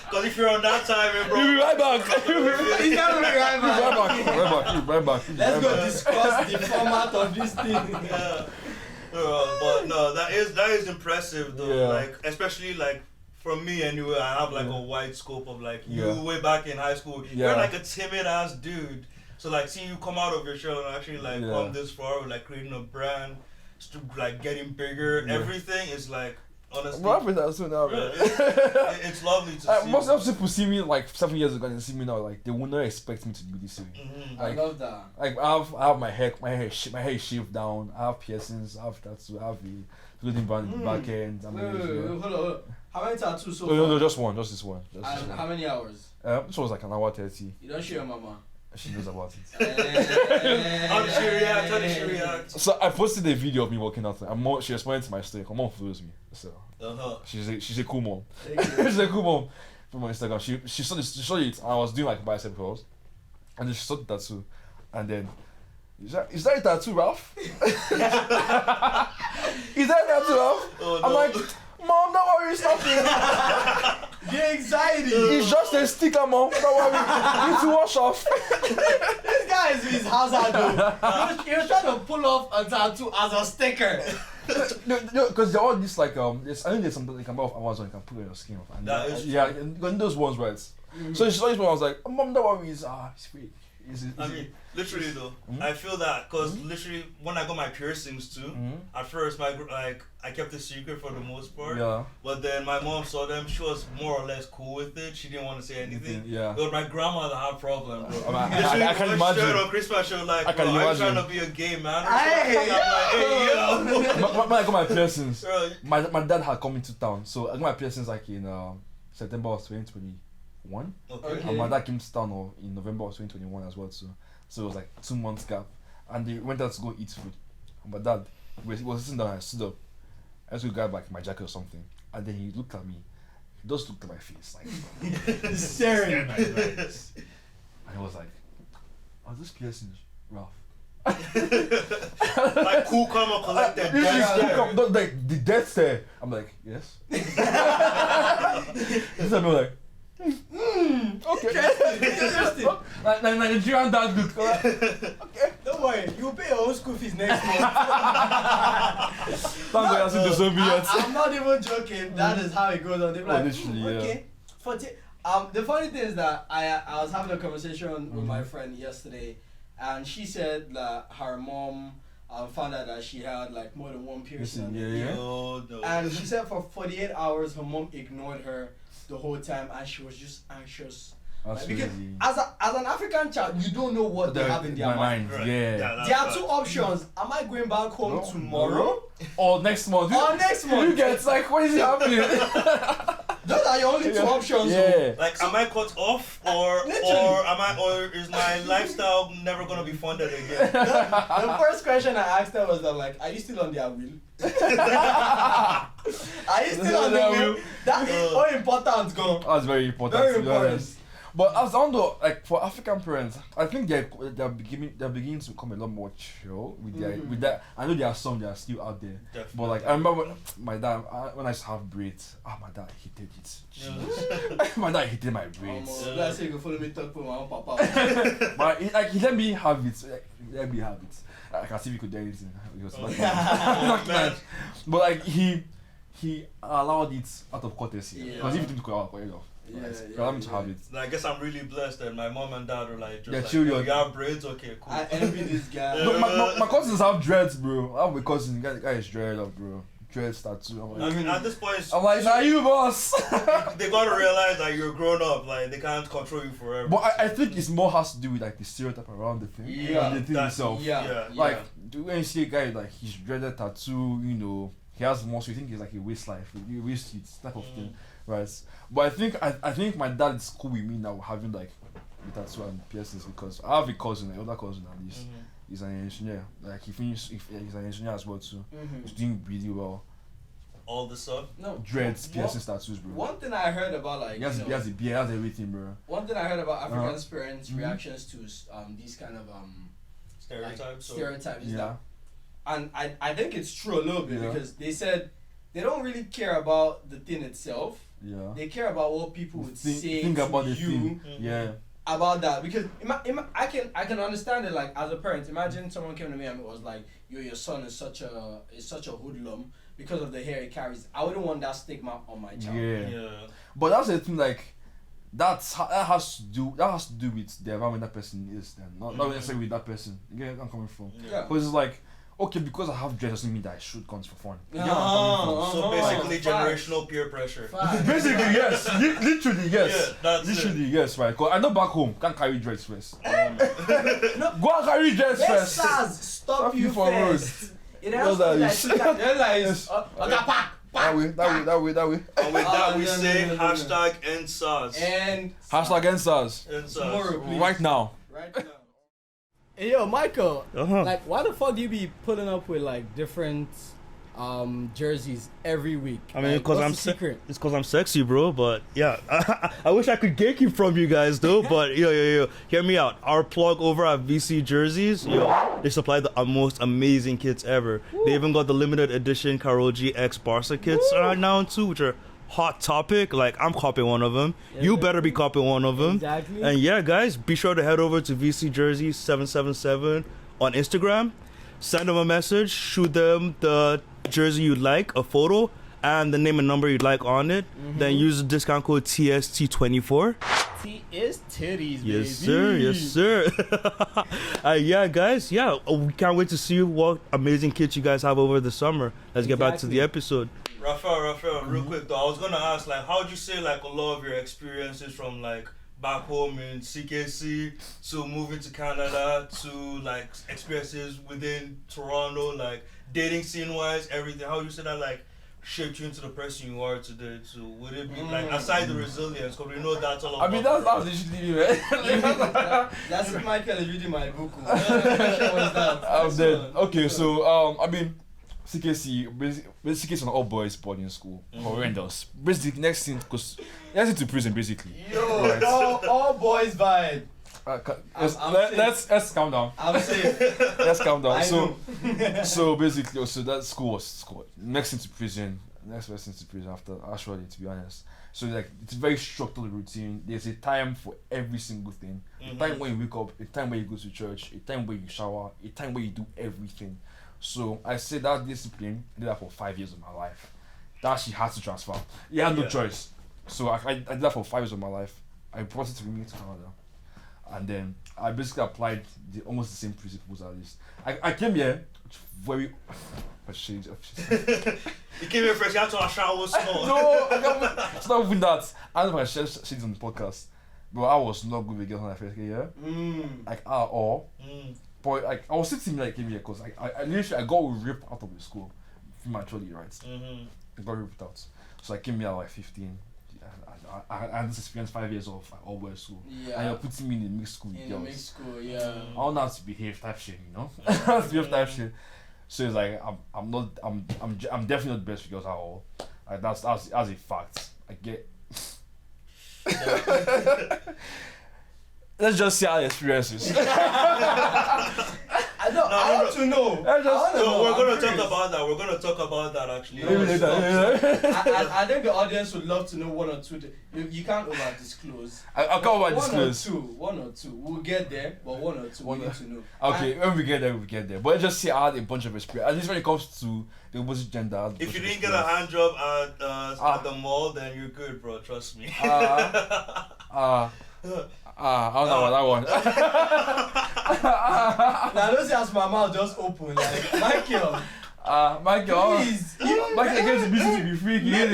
Because if you're on that time, bro, you'll be right back. He's gonna be right back. Let's go discuss the format of this thing. But no, that is impressive though. Yeah. Like especially like for me anyway, I have like a wide scope of like you way back in high school. You're like a timid ass dude. So like seeing you come out of your shell and actually like come this far with like creating a brand, like getting bigger, everything is like honestly. What happened that soon now, man? It's lovely to see. Most of people see me like 7 years ago and see me now like they would not expect me to be this way. Like, I love that. Like I have my hair is shaved down. I have piercings. I have tattoos. I have the clothing brand in the back end. Hold on. How many tattoos so far? No, just one. Just this one. And how many hours? This was like an hour 30. You don't show your mama. She knows about it. How did she react? So I posted a video of me walking out. She responded to my story. Her mom follows me. So she's a cool mom. She's a cool mom from my Instagram. She saw it. And I was doing like bicep curls, and then she saw the tattoo, and then is that a tattoo, Ralph? Is that a tattoo, Ralph? Oh, I'm no. like, Mom, don't worry, stop it. The anxiety. It's just a sticker, Mom. Don't worry. You need to wash off. This guy is his hazard though. He was trying to pull off a tattoo as a sticker. Because they're all this like I think there's something you can buy off Amazon. You can put on your skin off. And that is and those ones, right? So she saw this one. I was like, Mom, don't worry. It's fake. I mean, literally though, I feel that because literally when I got my piercings too, at first I kept it secret for the most part. Yeah. But then my mom saw them. She was more or less cool with it. She didn't want to say anything. Yeah. But my grandmother had a problem, bro. I can imagine. On Christmas, she was like, I'm trying to be a gay man. Hey, When I got my piercings, my dad had come into town, so I got my piercings like in September of 2021. Okay. And my dad came to town in November of 2021 as well, so it was like 2 months gap, and they went out to go eat food. And my dad was sitting down. I stood up. I was going to grab like my jacket or something, and then he looked at me. He just looked at my face like staring. And he was like, "Are those piercings, Ralph?" Like cool, calm, and collected. Like the death stare. I'm like, yes. He's like, okay. Like Nigerian dad look. Okay. Don't worry, you pay your own school fees next month. Thank God you're still the Soviets. I'm not even joking. That is how it goes on. They're like, literally, yeah. okay. The funny thing is that I was having a conversation with my friend yesterday, and she said that her mom found out that she had like more than one piercing. No. And she said for 48 hours her mom ignored her the whole time, and she was just anxious. Like, because as an African child, you don't know what they have in their mind. Right. Yeah. There are two options. Am I going back home tomorrow? Or next month. Or next month. You get like, what is happening? Those are your only two options. Yeah. Like, am I cut off, or is my lifestyle never gonna be funded again? The first question I asked her was that, like, are you still on their wheel? Are you still on their wheel? That is so important, go. That's very important. Very important. But as though, like for African parents, I think they're beginning to become a lot more chill with with that. I know there are some that are still out there. Definitely. But like I remember when my dad, when I used to have braids, my dad hated it. My dad hated my braids. Let's say you can follow me talk with my own papa. But he let me have it. Let me have it. I can see if he could do anything. He was like, but like he allowed it out of courtesy. Because if he didn't go out, allow me to have it. I guess I'm really blessed that my mom and dad are like, just like, children. you have braids, okay, cool. I envy this guy. No, my cousins have dreads, bro. I have a cousin, the guy is dread up, bro. Dreads tattoo. I'm like, At this point, I'm like, nah, you boss. they gotta realize that you're grown up, like they can't control you forever. But I think it's more has to do with like the stereotype around the thing. Yeah, the thing itself. Yeah. Like when you see a guy like he's dreaded tattoo, you know, he has muscle, you think he's like a waist life, a waist type of thing. Right. But I think my dad is cool with me now having like the tattoo and piercings because I have a cousin, an older cousin at least. He's an engineer. Like he's an engineer as well too. He's doing really well. All the stuff? No. Dreads, piercings, tattoos, bro. One thing I heard about he has a beard, he has everything, bro. One thing I heard about African parents' reactions to these kind of stereotypes. Stereotypes is that, and I think it's true a little bit because they said they don't really care about the thing itself. Yeah. They care about what people would say think to about the you. thing. Yeah. About that, because I can understand it. Like as a parent, imagine someone came to me and was like, "Yo, your son is such a hoodlum because of the hair he carries." I wouldn't want that stigma on my child. Yeah. But that's the thing. Like that has to do with the environment that person is. Then not necessarily with that person. You get where I'm coming from? Yeah. Because it's like, okay, because I have dread doesn't mean that I should guns for fun. So basically, generational peer pressure. Basically, yes. Literally, yes. Yeah, that's literally, yes, right. Cause I know back home, can't carry dreads first. Go and carry dreads first. SARS stop you for first. It has to to like realize. That way. And with that, we say hashtag #EndSARS. And hashtag #EndSARS. tomorrow, please. Right now. Hey yo, Michael. Uh-huh. Like, why the fuck do you be pulling up with like different jerseys every week? I mean, like, because what's I'm the secret. It's because I'm sexy, bro. But yeah, I wish I could gatekeep from you guys though. But yo, hear me out. Our plug over at VC Jerseys, they supply the most amazing kits ever. Woo. They even got the limited edition Karol G X Barca kits right now too, which are hot topic. Like, I'm copying one of them. Yeah, you better be copying one of them. Exactly. And yeah, guys, be sure to head over to VC Jerseys 777 on Instagram. Send them a message. Shoot them the jersey you'd like, a photo, and the name and number you'd like on it. Then use the discount code TST24. T is titties, baby. Yes, sir. Yeah, guys. Yeah, we can't wait to see what amazing kits you guys have over the summer. Let's get back to the episode. Raphael, real quick though, I was gonna ask, like, how would you say like a lot of your experiences from like back home in CKC to moving to Canada to like experiences within Toronto, like dating scene wise, everything, how would you say that like shaped you into the person you are today? So would it be like, aside the resilience, because we know that's all about. I mean, that's literally me, man. That's if Michael is reading my book. What question was that? I'm dead. Okay, so I mean, CKC, basically it's an all boys boarding school. Horrendous. Basically, next thing to prison, basically. Yo, right. all boys vibe. Let's calm down. I'm safe. Let's calm down. So basically, that school was next into prison. next person to preach after, actually, to be honest. So like it's very structured routine. There's a time for every single thing. A time when you wake up, a time when you go to church, a time when you shower, a time when you do everything. So I say that discipline, I did that for 5 years of my life. That she had to transfer. You had no choice. So I did that for 5 years of my life. I brought it to me to Canada. And then I basically applied almost the same principles at least. I came here very... You came here fresh, you had to shower small. No, it's not even that. I don't know if I shared shit on the podcast. But I was not good with girls when I first came here. Like at all. But like I was 16 when I came here because I literally I got ripped out of the school prematurely, right? I got ripped out. So I came here at like 15. I had this experience 5 years of all boys school. Yeah. And you're putting me in a mixed school with In girls. a mixed school, yeah. I don't know how to behave type shit, you know? I have to behave type shit. So it's like I'm definitely not the best with girls at all. Like that's a fact. I get. Let's just see how the experience is. I want to know. We're gonna talk about that. We're gonna talk about that actually. I think the audience would love to know one or two. You can't over disclose. I can't over disclose. One or two. We'll get there, but one or two we need to know. Okay, when we get there, we get there. But let's just say I had a bunch of experience. At least when it comes to the opposite gender. If you didn't get a hand job at the mall, then you're good, bro. Trust me. I don't know about that one. Now don't say as my mouth just open like Michael. Michael. Please. Michael gets to busy to be freaky. You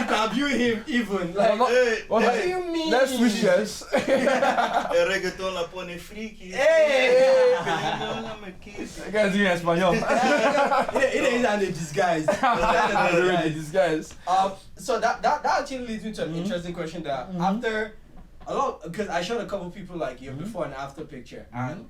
can view him even. Like, what do you mean? Let's switch chairs. Reggaeton la pone freaky. Hey. I can't do Espanol. It is a disguise. Disguise. So that actually leads me to an interesting question that after a lot, because I showed a couple people like your before and after picture, and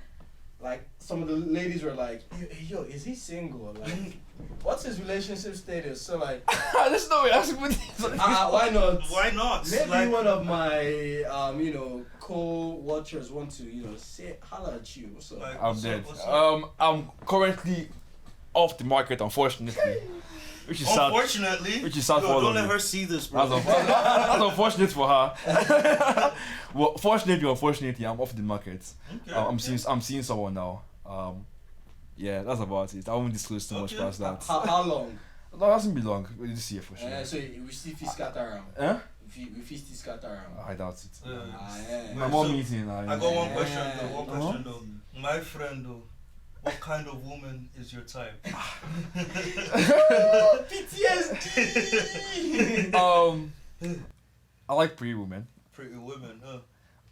like some of the ladies were like, yo, is he single? Like, what's his relationship status? So like, there's no way asking me this. why not? Why not? Maybe like, one of my co-watchers want to say holla at you. So like, I'm dead. I'm currently off the market, unfortunately. Which is sad. Unfortunately, Which is sad for don't all let of her you. see this, bro. That's unfortunate for her. Well, unfortunately, I'm off the market. Okay, I'm seeing someone now. Yeah, that's about it. I won't disclose too much past that. How long? No, it hasn't been long. This year for sure. So we still scatter around. Huh? We still scatter around. I doubt it. Yeah. My mom meeting. I got one question though. My friend though. What kind of woman is your type? PTSD. I like pretty women. Pretty women, huh?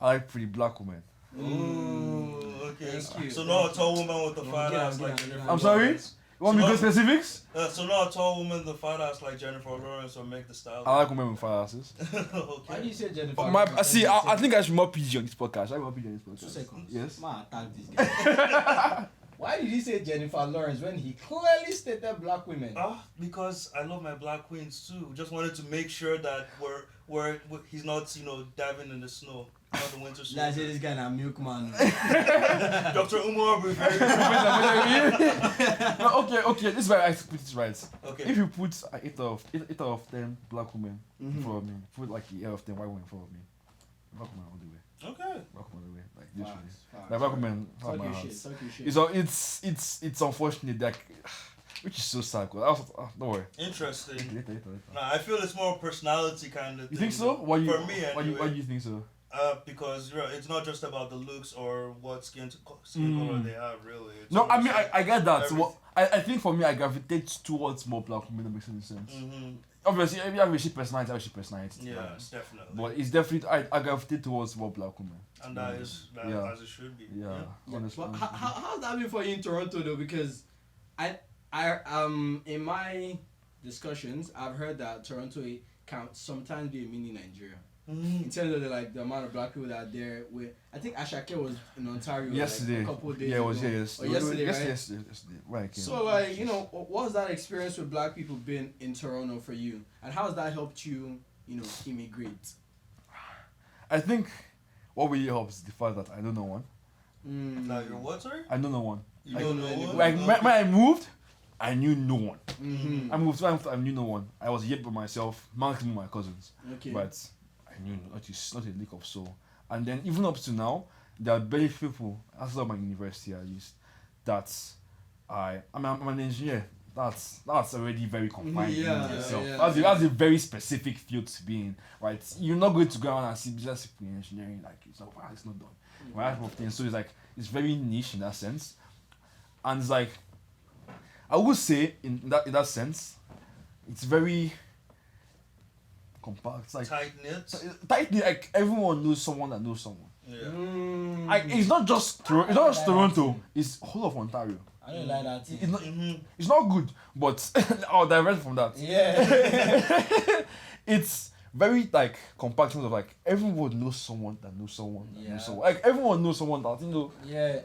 I like pretty black women. Ooh, okay. Thank you. So not a tall woman with the fat ass like yeah. Jennifer I'm sorry? Lawrence. You want me to go specifics? So not a tall woman with the fat ass like Jennifer Lawrence or make the style. I like women with fat asses. Okay. Why do you say Jennifer? I think I should be more PG on this podcast. I be more PG on this podcast. 2 seconds. Yes. Man, attack this guy. Why did he say Jennifer Lawrence when he clearly stated black women? Because I love my black queens too. Just wanted to make sure that we're he's not diving in the snow, not the winter snow. Let's say this guy a milkman. Dr. Umar will be very No, okay. This is why I put it right. okay. If you put 8 out of 10 black women in front of me, put like 8 out of 10 white women in front of me, black women all the way. Okay. Black women all the way. Like literally. Facts. Like black women have Talk my your heart. shit. Talk your shit. It's unfortunate that, which is so sad. Cause don't worry. Interesting. Later. Nah, I feel it's more personality kind of thing. You think so? For me, Why anyway. do you think so? Because it's not just about the looks or what skin color they have, really. It's No, I mean also I get that. everything. So I think for me I gravitate towards more black women. That makes any sense. Obviously, if you have a shit personality, I have a shit personality. Yeah, definitely. But it's definitely I gravitate towards more black women. And that is as it should be. Yeah. Honestly. But how's that been for you in Toronto though? Because I in my discussions I've heard that Toronto can sometimes be a mini Nigeria. In terms of the amount of black people that are there. I think Ashake was in Ontario Yesterday. a couple of days Yeah, it was ago. yesterday. Or yesterday, right? Yesterday. When I came. So what's that experience with black people been in Toronto for you, and how has that helped you, immigrate? I think what really helps is the fact that I don't know one. Now you're what, sorry? I don't know one. You don't know like, what? Like when I moved, I knew no one. Mm-hmm. I moved to I knew no one. I was yet by myself, maximum my cousins. Okay. But I knew not a lick of soul. And then even up to now, there are very few people outside of my university at least that I'm an engineer. That's already very confined in itself. That's a very specific field to be in, right? You're not going to go around and see business people in engineering like it's not done. Right? So it's like it's very niche in that sense. And it's like I would say in that sense, it's very compact. It's like tight knit. Like everyone knows someone that knows someone. Yeah. Like it's not just Toronto. It's whole of Ontario. I don't like that. It's not good, but I'll divert from that. Yeah. It's very like compact in terms of like everyone knows someone that knows someone that knows someone. Like everyone knows someone that Yeah.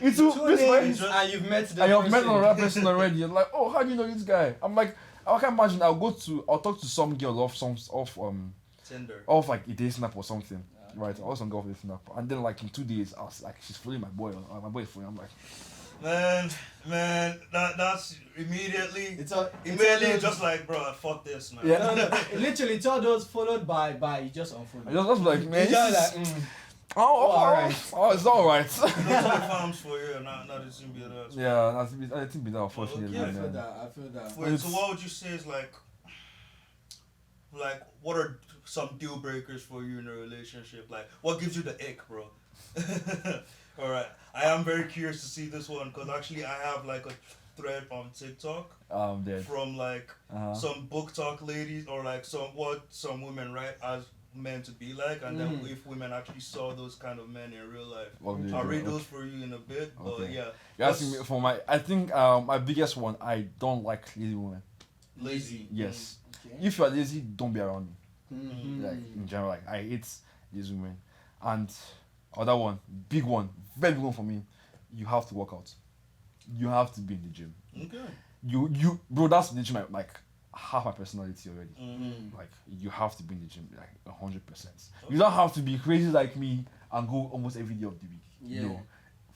It's two names and you've met the and you've met person. another person already. You're like, oh, how do you know this guy? I'm like, I can imagine I'll talk to some girl off Tinder. off like a day snap or something. Right, I was on golf with snap, and then like in 2 days, I was like, she's following my boy, or my boy is following. I'm like, man, that's immediately. It's just like, bro, fuck this, man. Yeah. No. Literally, it's all those followed by you just unfollow. I just like, man, It's just like, alright. Oh, it's alright. Those are the farms for you, not the Zimbia. Yeah, I think be that unfortunately. Okay, I feel man. that. Wait, so what would you say is like what are some deal breakers for you in a relationship? Like, what gives you the ick, bro? Alright, I am very curious to see this one because actually I have like a thread on TikTok from like some book talk ladies or like some women write as men to be like, and then if women actually saw those kind of men in real life. I'll read those for you in a bit, but yeah. You're asking me for I think my biggest one, I don't like lazy women. Lazy. Yes. Okay. If you are lazy, don't be around me. Mm-hmm. Like in general, like I hate lazy women. And other one, big one, very big one for me, you have to work out. You have to be in the gym. Okay. You bro, that's literally like half my personality already. Mm-hmm. Like you have to be in the gym like 100%. You don't have to be crazy like me and go almost every day of the week. Yeah. You know,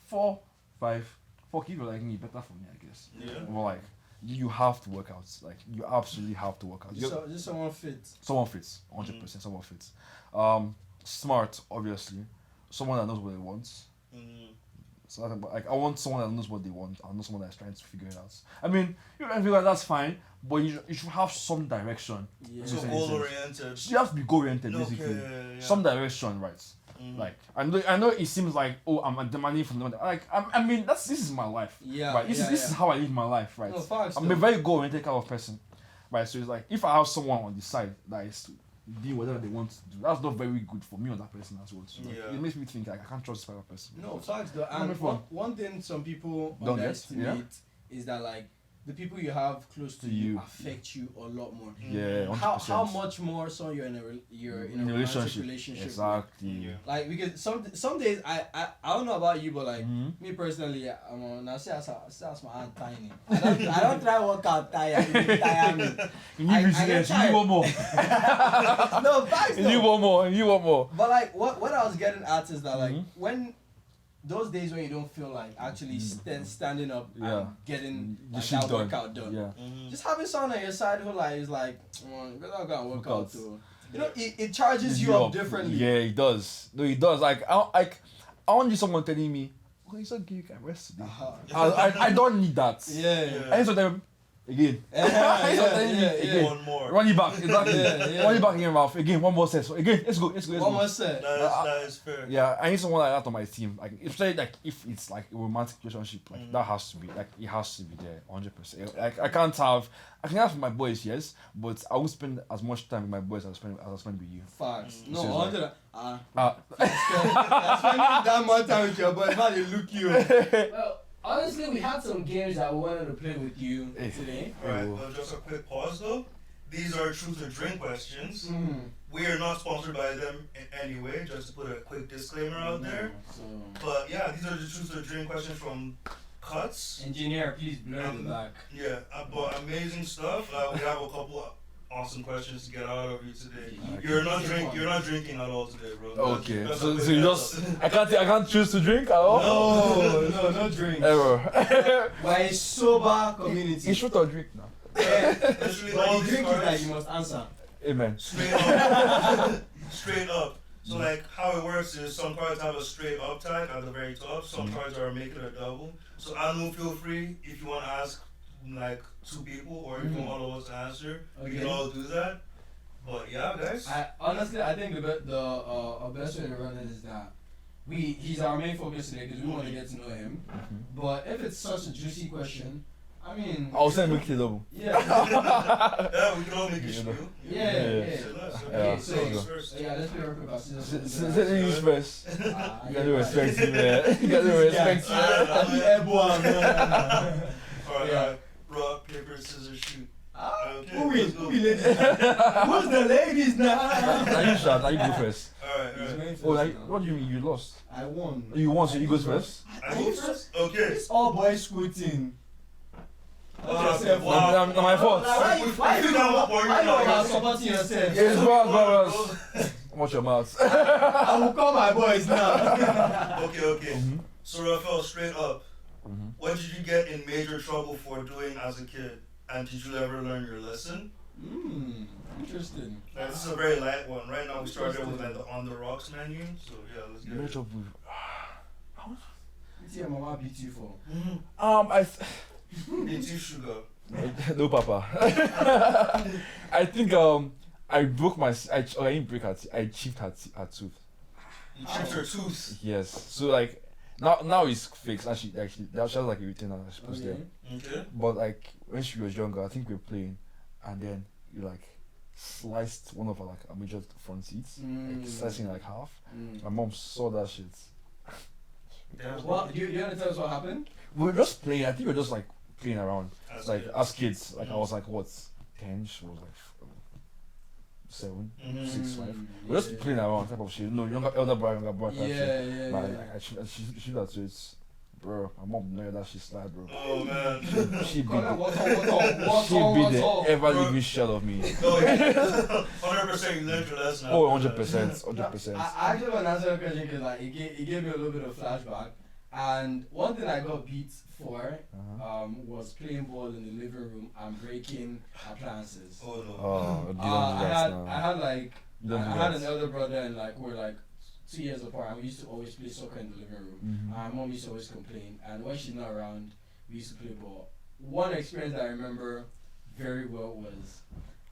4, 5, 4 people like me better for me, I guess. Yeah. More like you have to work out. Like you absolutely have to work out. Just someone fit. Someone fits, 100%. Someone fits. Smart, obviously. Someone that knows what they want. So like I want someone that knows what they want. I want someone that's trying to figure it out. I mean, you can figure out that's fine, but you should have some direction. Yeah. So goal oriented. You have to be goal oriented, basically. Yeah. Some direction, right? Like I know it seems like, oh, I'm demanding from them. Like I mean this is my life. Yeah. Right. This is how I live my life, right? No, facts, I'm a very goal oriented kind of person. Right. So it's like if I have someone on the side that is to do whatever they want to do, that's not very good for me or that person as well. So it makes me think like I can't trust this kind of person. No, facts though. And one thing some people don't underestimate is that like the people you have close to you affect you a lot more. Yeah, 100%. How much more so you're in a romantic relationship. Exactly. Yeah. Like because some days I don't know about you, but like me personally, I'm on I say my hand tiny. I don't try to work out tired. It tire me. You need one more. No, facts. You need one more. But like what I was getting at is that like when those days when you don't feel like actually standing up and getting like, that workout done. Just having someone on your side who like is like, you better go and work out too. You know, it charges you up differently. Yeah, it does. No, it does. Like I want you someone telling me, oh, it's okay, you can rest today. I don't need that. Yeah. I need to them again. Again. One more. Run it back. Exactly. Run it back again, Ralph. Again, one more set. So again, let's go. One more set. That is fair. Yeah, I need someone like that on my team. Like, especially like if it's like a romantic relationship, like that has to be like it has to be there, 100%. Like I can have with my boys, yes, but I won't spend as much time with my boys as I spend with you. Facts. No, So 100. Spending that much time with your boys, now they look you. Well, honestly, we had some games that we wanted to play with you today. Alright, well, just a quick pause though. These are truth or drink questions. We are not sponsored by them in any way, just to put a quick disclaimer out there. But yeah, these are the truth or drink questions from Cuts. Engineer, please blur the back. Yeah, but amazing stuff. We have a couple awesome questions to get out of you today. You're not drinking at all today, bro. Okay. That's So a you just I can't choose to drink at all. No drink. Ever. We're a sober community. You should not drink now. Literally But all the these drink is that cards, you must answer. Amen. straight up. Straight up. So like how it works is some cards have a straight up tag at the very top. Some cards are making a double. So Anu, feel free if you want to ask like 2 people or if you want all of us to answer, we can all do that. But yeah, guys. I think the best way to run it is that he's our main focus today because we want to get to know him. But if it's such a juicy question, I mean, I'll send make it double. yeah, Yeah, we can all make it spiel. yeah. Okay, So let's play record about scissors. Say English first. You gotta respect me, man. You gotta respect me. Alright, rock, paper, scissors, shoot. Okay, Who let's will go. be ladies? Who's the ladies now? Now you start. Now you go first. Alright. Oh, what do you mean you lost? I won. You won, so you go first. I go first? Okay. It's all boys school thing. Wow. Not my fault. Why you not supporting yourself? Yes, brothers. Watch your mouth. I will call my boys now. Okay. So Raphael, straight up, what did you get in major trouble for doing as a kid? And did you ever learn your lesson? Interesting. Now, this is a very light one. Right now we started with like the on the rocks menu. So yeah, let's get it. What's your mama beat you for? It's you sugar. No, Papa. I think I broke my. I didn't break her teeth. I chipped her tooth. You chipped her tooth. Yes. So like now it's fixed. Actually, that was like a retainer. I suppose there. Okay. But like when she was younger, I think we were playing, and then you like sliced one of her like a major front teeth, like slicing like half. My mom saw that shit. What? Do you want to tell us what happened? We were just playing. I think we were just like playing around. As kids. Like I was like what 10. She was like 7, 6, 5. We're just playing around type of shit. No, elder brother, younger brother type shit. Yeah. She that to it. Bro, my mom know that she slide, bro. Oh man. She beat What? the ever living shit of me. Oh yeah. 100% you learned your lesson. Oh, 100%. I actually want to answer the question because like it gave me a little bit of flashback. And one thing I got beat for was playing ball in the living room and breaking appliances. Oh no. Oh, you don't do that now. I had an elder brother and like we're like 2 years apart and we used to always play soccer in the living room. My mom used to always complain and when she's not around we used to play ball. One experience that I remember very well was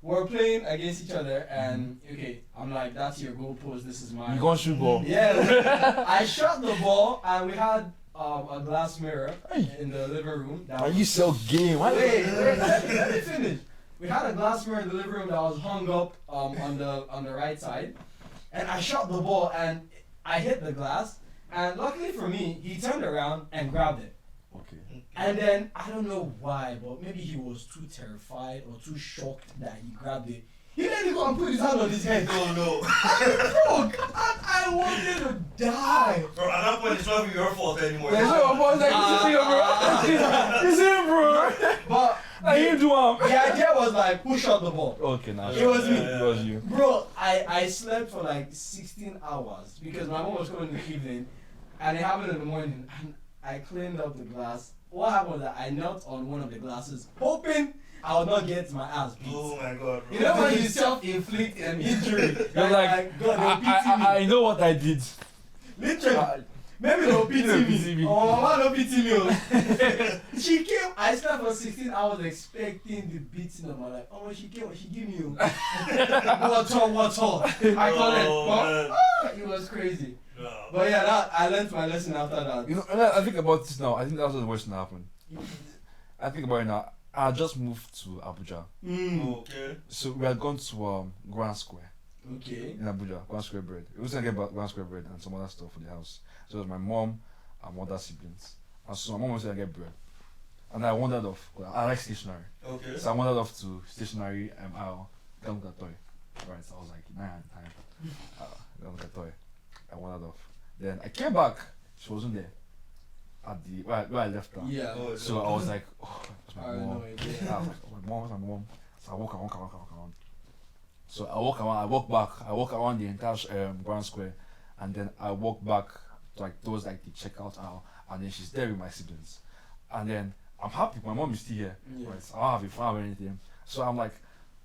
we're playing against each other and okay, I'm like, that's your goal post, this is mine. You gonna shoot ball? Yeah, I shot the ball and we had a glass mirror in the living room. Are you so game? Wait, let me finish. We had a glass mirror in the living room that was hung up on the right side, and I shot the ball and I hit the glass. And luckily for me, he turned around and grabbed it. Okay. And then I don't know why, but maybe he was too terrified or too shocked that he grabbed it. He let me go and put his hand on his head. Oh no. I wanted to die. Bro, at that point it's not even your fault anymore. There's no one like, you see him, bro? But I didn't do him. the idea was like, who shot the ball? Okay, now It was me. It was you. Bro, I slept for like 16 hours because my mom was coming in the evening and it happened in the morning and I cleaned up the glass. What happened was that I knelt on one of the glasses hoping I would not get my ass beat. Oh my god, bro. You know when you self-inflict an injury? You're like, God, they'll pity me. I know what I did. Literally. Maybe they'll pity me. Oh, mama don't pity me. She came, I slept for 16 hours expecting the beating of my life. Oh, when she came, she gave me what's all. I call it. It was crazy. No. But yeah, I learned my lesson after that. You know, and I think about this now. I think that was the worst thing that happened. I think about it now. I just moved to Abuja. Okay. So we had gone to Grand Square. Okay. In Abuja, Grand Square bread. We was gonna get Grand Square bread and some other stuff for the house. So it was my mom and my other siblings. And so my mom was gonna get bread. And I wandered off. I like stationery. Okay. So I wandered off to stationery aisle, got with a toy. Right, so I was like 9 at the time. Got with a toy. I wandered off. Then I came back. She wasn't there. At the where I left her. Yeah. So I was like, oh, it's my mom. Yeah. My mom. So I walk around. So I walk around the entire Grand Square, and then I walk back to like towards like the checkout aisle, and then she's there with my siblings, and then I'm happy. My mom is still here. Right? So I don't have a phone or anything. So I'm like,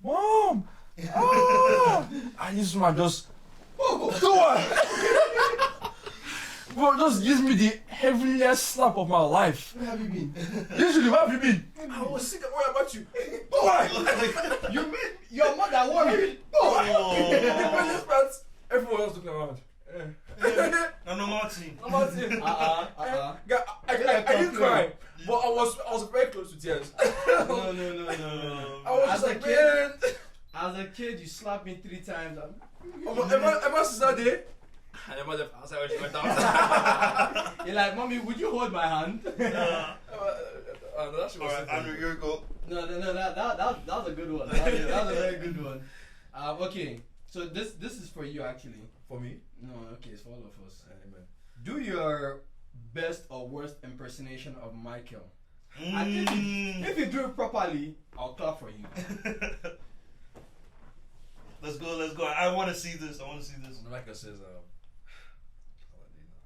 Mom, and this man just do what? Bro, just gives me the heaviest slap of my life. Where have you been? Usually, where have you been? I was sick of worrying about you. Why? You made your mother worried. Oh. Everyone else looking around. No, Martin. I'm not saying. I didn't cry, but I was very close to tears. No. I was just like, man. As a kid, you slapped me 3 times. Ever since that day, I never left outside when she went out. You're like, Mommy, would you hold my hand? No, that shit was Alright, Andrew, here you go. No, that was a good one. That was a very good one. Okay, so this is for you actually. For me? No, okay, it's for all of us. Amen. Do your best or worst impersonation of Michael. And if you do it properly, I'll clap for you. Let's go. I want to see this. Michael says,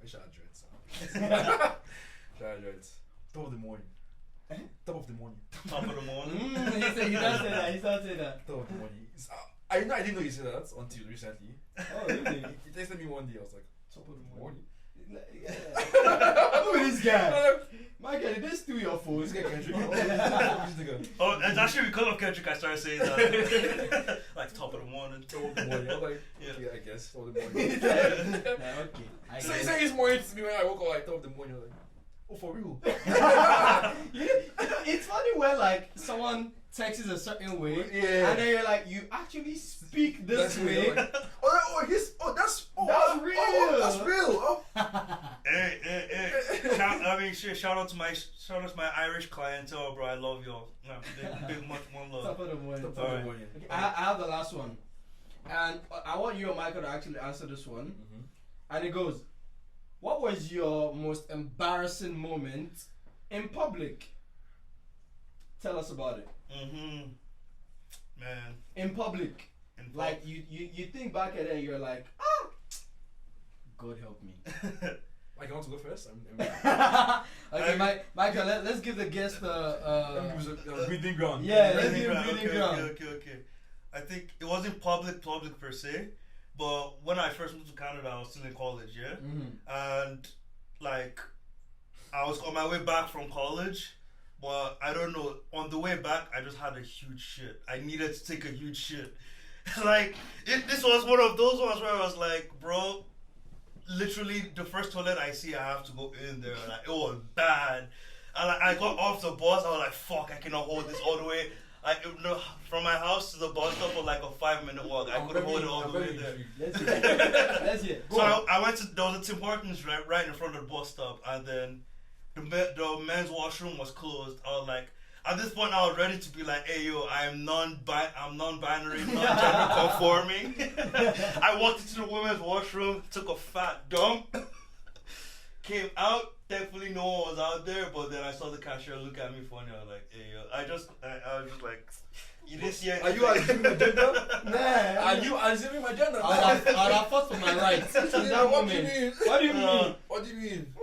I should have dreads. Top of the morning. Top of the morning. Top of the morning. He does say that. Top of the morning. I didn't know he said that until recently. Oh, really? He texted me one day. I was like, Top of the morning. Yeah. Who is this guy? Michael, did they steal your phone? This guy can drink. Oh, it's actually because of Kendrick I started saying that. Like top of the morning. Top of the morning. I was like, Yeah. I guess. Top of the morning. Okay. So he said this morning to me when I woke up like top of the morning. I was like, oh, for real? You know, it's funny when like someone texts a certain way, Yeah. and then you're like, you actually speak this way. Like, that's real. That's real. Oh. Hey. Shout out to my Irish clientele, bro. I love y'all. Big much more love. Top of the morning. Top of the morning. Okay, I have the last one, and I want you and Michael to actually answer this one. Mm-hmm. And it goes, what was your most embarrassing moment in public? Tell us about it. Man. In public. Like you think back at it, you're like, God help me. Like, you want to go first? Okay, Michael, let's give the guest a breathing ground. Yeah, let's give him breathing ground. Okay. I think it wasn't public per se, but when I first moved to Canada, I was still in college, yeah? Mm-hmm. And, like, I was on my way back from college, but I don't know, on the way back, I just had a huge shit. I needed to take a huge shit. Like, this was one of those ones where I was like, bro, literally the first toilet I see, I have to go in there. Like, it was bad. And like, I got off the bus, I was like, fuck, I cannot hold this all the way. Like, from my house to the bus stop was like a 5-minute walk. I couldn't hold it all the way there. Let's hear. So I went to, there was a Tim Hortons right in front of the bus stop, and then the men's washroom was closed. I was like, at this point, I was ready to be like, hey, yo, I'm non-binary, non-gender conforming. I walked into the women's washroom, took a fat dump, came out. Thankfully, no one was out there, but then I saw the cashier look at me funny. I was like, hey, yo, I was just like, you didn't see anything. Are you assuming my gender? Nah. Are you assuming my gender? I'd have fought for my rights. What do you mean? What do you mean? What do you mean?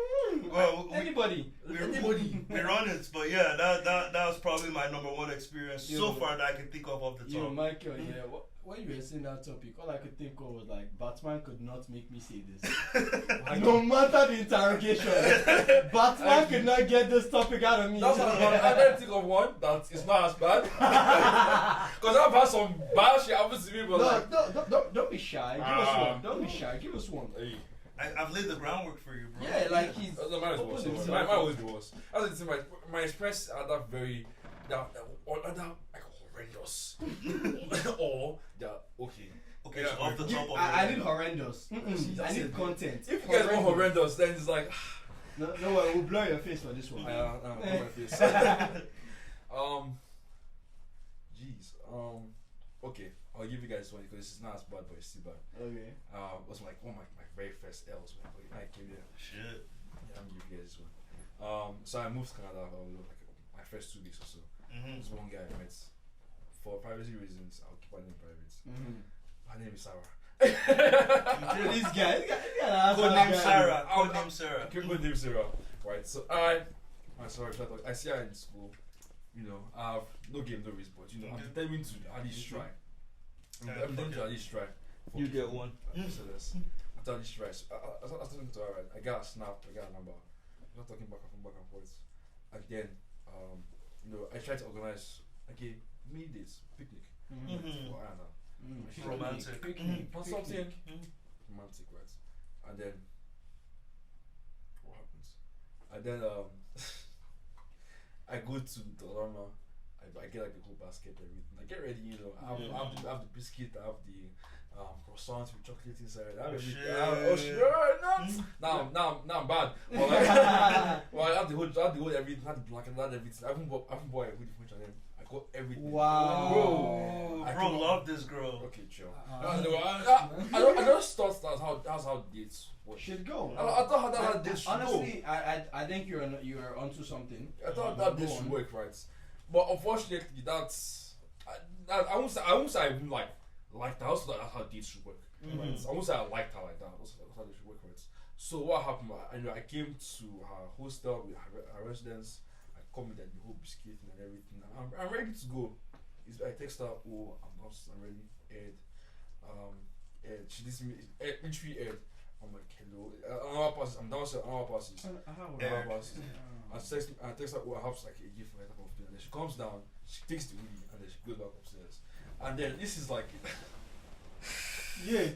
Well, Anybody. we're honest, but yeah, that was probably my number one experience so far that I can think of off the top. Yo, Michael, yeah, when you were saying that topic, all I could think of was like, Batman could not make me say this. No matter the interrogation, Batman could not get this topic out of me. That's what I didn't think of one that is not as bad. Because I've had some bad shit happen to me, but don't be shy. Give us one. Don't be shy. Give us one. Hey. I've laid the groundwork for you, bro. Yeah, like he's. Mine is worse. Mine always be worse. I was saying my express are that very like horrendous, or they're okay. Okay, so off the top of I need horrendous. I need content. If you guys want horrendous, then it's like no, we'll blur your face for this one. my face. Jeez. Okay, I'll give you guys one because it's not as bad, but it's still bad. Okay. It was like one of my very first L's when I came here. Shit. Yeah, I'm gonna give you guys this one. So I moved to Canada like my first 2 weeks or so. Mm-hmm. This one guy I met for privacy reasons, I'll keep her name private. Her name is Sarah. This guy. Codename Sarah. Codename Sarah. Okay, codename Sarah. Right. So I'm sorry. I see her in school. You know, I have no game, no risk, but you know, I'm determined to at least try. I'm determined to at least try. You get one. So this. I at least try. So I was talking to her. Right? I got a snap. I got a number. We're talking back and forth. And then, you know, I tried to organize mini dates, picnic. For Anna. Romantic. Or something. Romantic, right? And then, what happens? And then, I go to Dollarama. I get like the whole basket, everything. I get ready, you know. I have the biscuit, I have the croissants with chocolate inside. I have everything. Now I'm bad. Well, I have the whole everything. I have the blanket, I have everything. I haven't bought a hoodie for Chanel. I got everything. Wow. Bro, love this girl. Okay, chill. I just thought that's how dates work. Should go. I thought that dates should honestly, go. I think you're onto something. I thought that dates should work, right? But unfortunately, that's I won't say I even like that. Also, that's how dates should work. Right? I won't say I liked her like that. That's how they should work, right? So what happened? I came to her hostel with her residence. I come with the whole biscuit and everything. I'm ready to go. I text her, oh, I'm ready. Ed, she did me. Literally Ed. I'm like, hello. I'm downstairs. An hour passes. I text her, oh, I have like a gift for her type of thing. And then she comes down, she takes the hoodie, and then she goes back upstairs. And then this is like, yeah.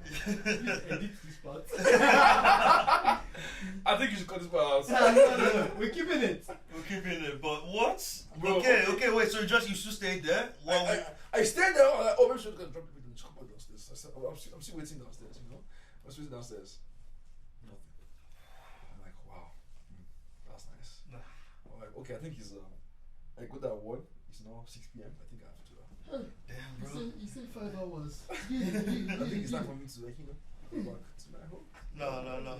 Edit this part. I think you should cut this part out. No. We're keeping it. But what? Bro, okay, wait. So you still stayed there? I stayed there. I'm like, oh, maybe she's gonna drop everything. She come back downstairs. I said, I'm still waiting downstairs. You know, I was waiting downstairs. Nothing. I'm like, wow, that's nice. I'm like, okay, I think it's I got that one. It's now 6 p.m. I think I have to do that. Damn, bro. You said 5 hours. I think it's time for me to go back to my home. No.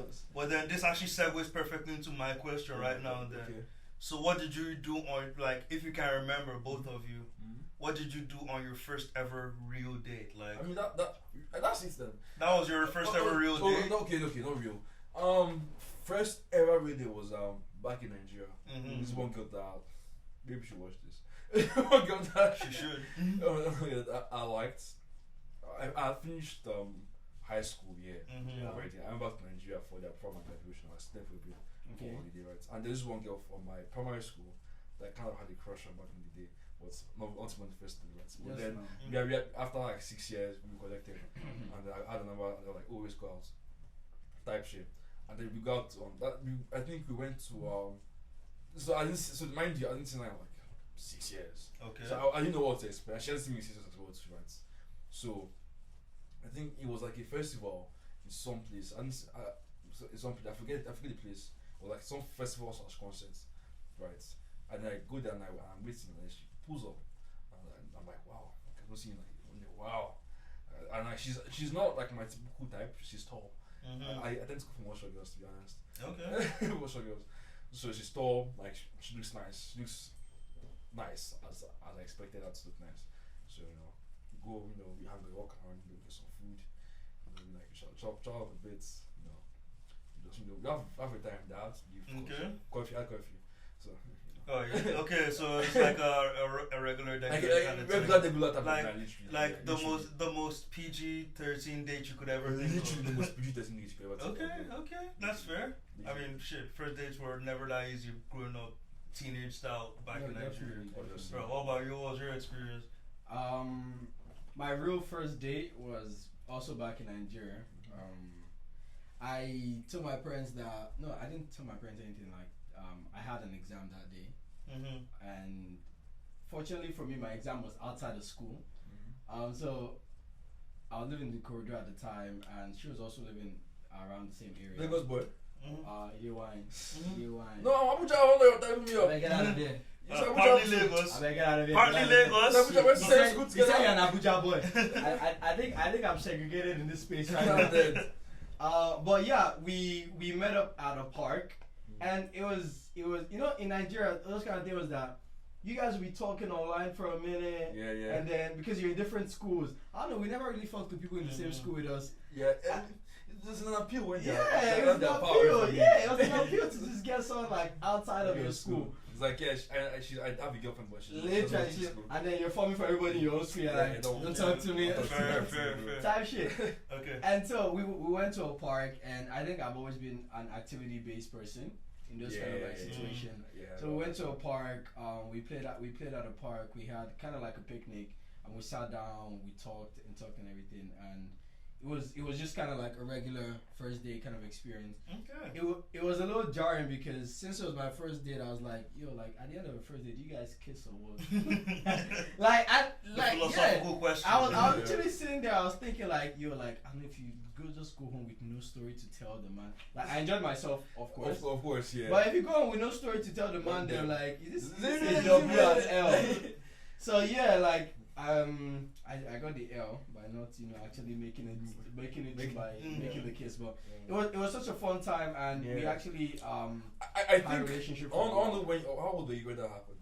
Yes. Well, then this actually segues perfectly into my question right now. Then, okay. So what did you do on, like, if you can remember, both of you, what did you do on your first ever real date? Like, I mean that's it then. that was your first ever real date. Okay, not real. First ever real date was back in Nigeria. This one girl that maybe she watched this. One girl that She should. I liked. I finished high school already. I went back to Nigeria for their prom and graduation. I was there for a bit for holiday, right? And there's one girl from my primary school that kind of had a crush on back in the day. But not ultimately the first thing, right? But then we after like 6 years we collected and I had a number and they were like always go out type shit. And then we got I think we went to so mind you, I didn't see her in like 6 years. Okay. So I didn't know what to expect. She hadn't seen me 6 years as well, right? So I think it was like a festival in some place. I forget the place. Or like some festival / concerts, right? And then I go there and I'm waiting and then she pulls up. And I'm like, wow, I'm not seeing like, wow. And she's not like my typical type. She's tall. I tend to go for more short girls, to be honest. Okay. More short girls. So she's tall, like she looks nice. She looks nice as I expected her to look nice. So we hang a walk around, get some food, and then like chop up a bit, we have a time that coffee, so. Oh yeah. Okay, so it's like a regular day. Regular type like, of guy, literally. Like the most PG-13 date you could ever think Literally of. the most PG-13 date you could ever think of. Okay, that's fair. I mean, shit, first dates were never that easy growing up, teenage style back in Nigeria. Bro, what about you? What was your experience? My real first date was also back in Nigeria. I told my parents that I didn't tell my parents anything. Like I had an exam that day, and fortunately for me, my exam was outside of school. So I was living in the corridor at the time, and she was also living around the same area. Lagos boy. You wine. No, Abuja, I wonder what time you Get out of there. Partly Lagos. Get out of there. Partly Lagos. He said you're an Abuja boy. I think I'm segregated in this space right now. But yeah, we met up at a park, and it was in Nigeria those kind of things was that you guys will be talking online for a minute. Yeah, yeah. And then because you're in different schools, I don't know. We never really fucked with people in the same school with us. Yeah, and there's an appeal when It was an appeal. Yeah, it was an appeal to just get someone like outside of your school. It's like, yeah, I have a girlfriend, but she's Literally, and then you're forming for everybody in your own school. You're like, don't talk to me. Fair. Type shit. Okay. And so we went to a park, and I think I've always been an activity-based person in those kind of like situation. Yeah, So we went to a park. We played at a park. We had kind of like a picnic, and we sat down. We talked and everything, and it was just kind of like a regular first date kind of experience. Okay. It was a little jarring because since it was my first date, I was like, yo, like at the end of the first date, do you guys kiss or what? Philosophical question. I was actually sitting there. I was thinking like, yo, like I don't know if you just go home with no story to tell the man. Like I enjoyed myself, of course. Of course, yeah. But if you go home with no story to tell the man, then like this is W and L. So yeah, like I got the L by not actually making it by making the kiss, but it was such a fun time, and we actually I had a think relationship. how old were you when that happened?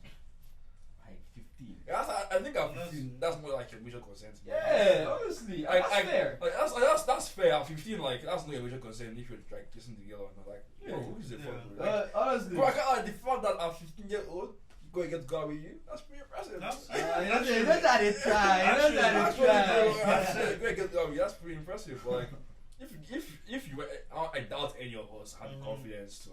Like 15. Yeah, I think at 15, that's more like a mutual consent. Yeah, honestly, that's fair. Like that's fair. At 15, like that's not a mutual consent if you're like kissing the girl and like, who is the fuck? Like, Honestly, bro, I can't like the fact that at 15 years old, go and get girl with you. That's pretty impressive. you know that it's try. Go and get girl with you. That's pretty impressive. Like, if you were, I doubt any of us had the confidence to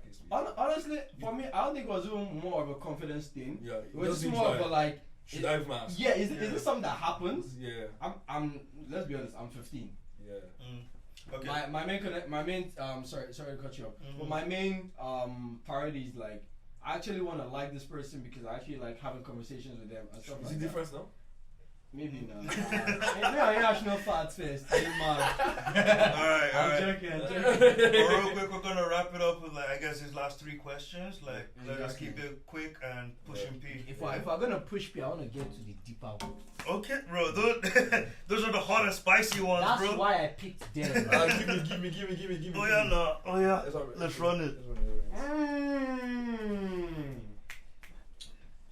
kiss me. Honestly, for me, I don't think it was even more of a confidence thing. Yeah, it was just more of a like. Should I have masked? Yeah, is this something that happens? Yeah. I'm. Let's be honest. I'm 15. Yeah. Okay. My main sorry to cut you off. But my main priority is like I actually want to like this person because I actually like having conversations with them and stuff Is like it that. different now? Maybe not. Maybe I national fat first. Alright. I'm joking. But real quick, we're gonna wrap it up with like I guess his last 3 questions. Like let's keep it quick and pushing P. If I'm gonna push P, I want to get to the deeper one. Okay, bro. Those are the hot and spicy ones, That's bro. why I picked them. Give me. Oh yeah, no. Oh yeah. Let's run it.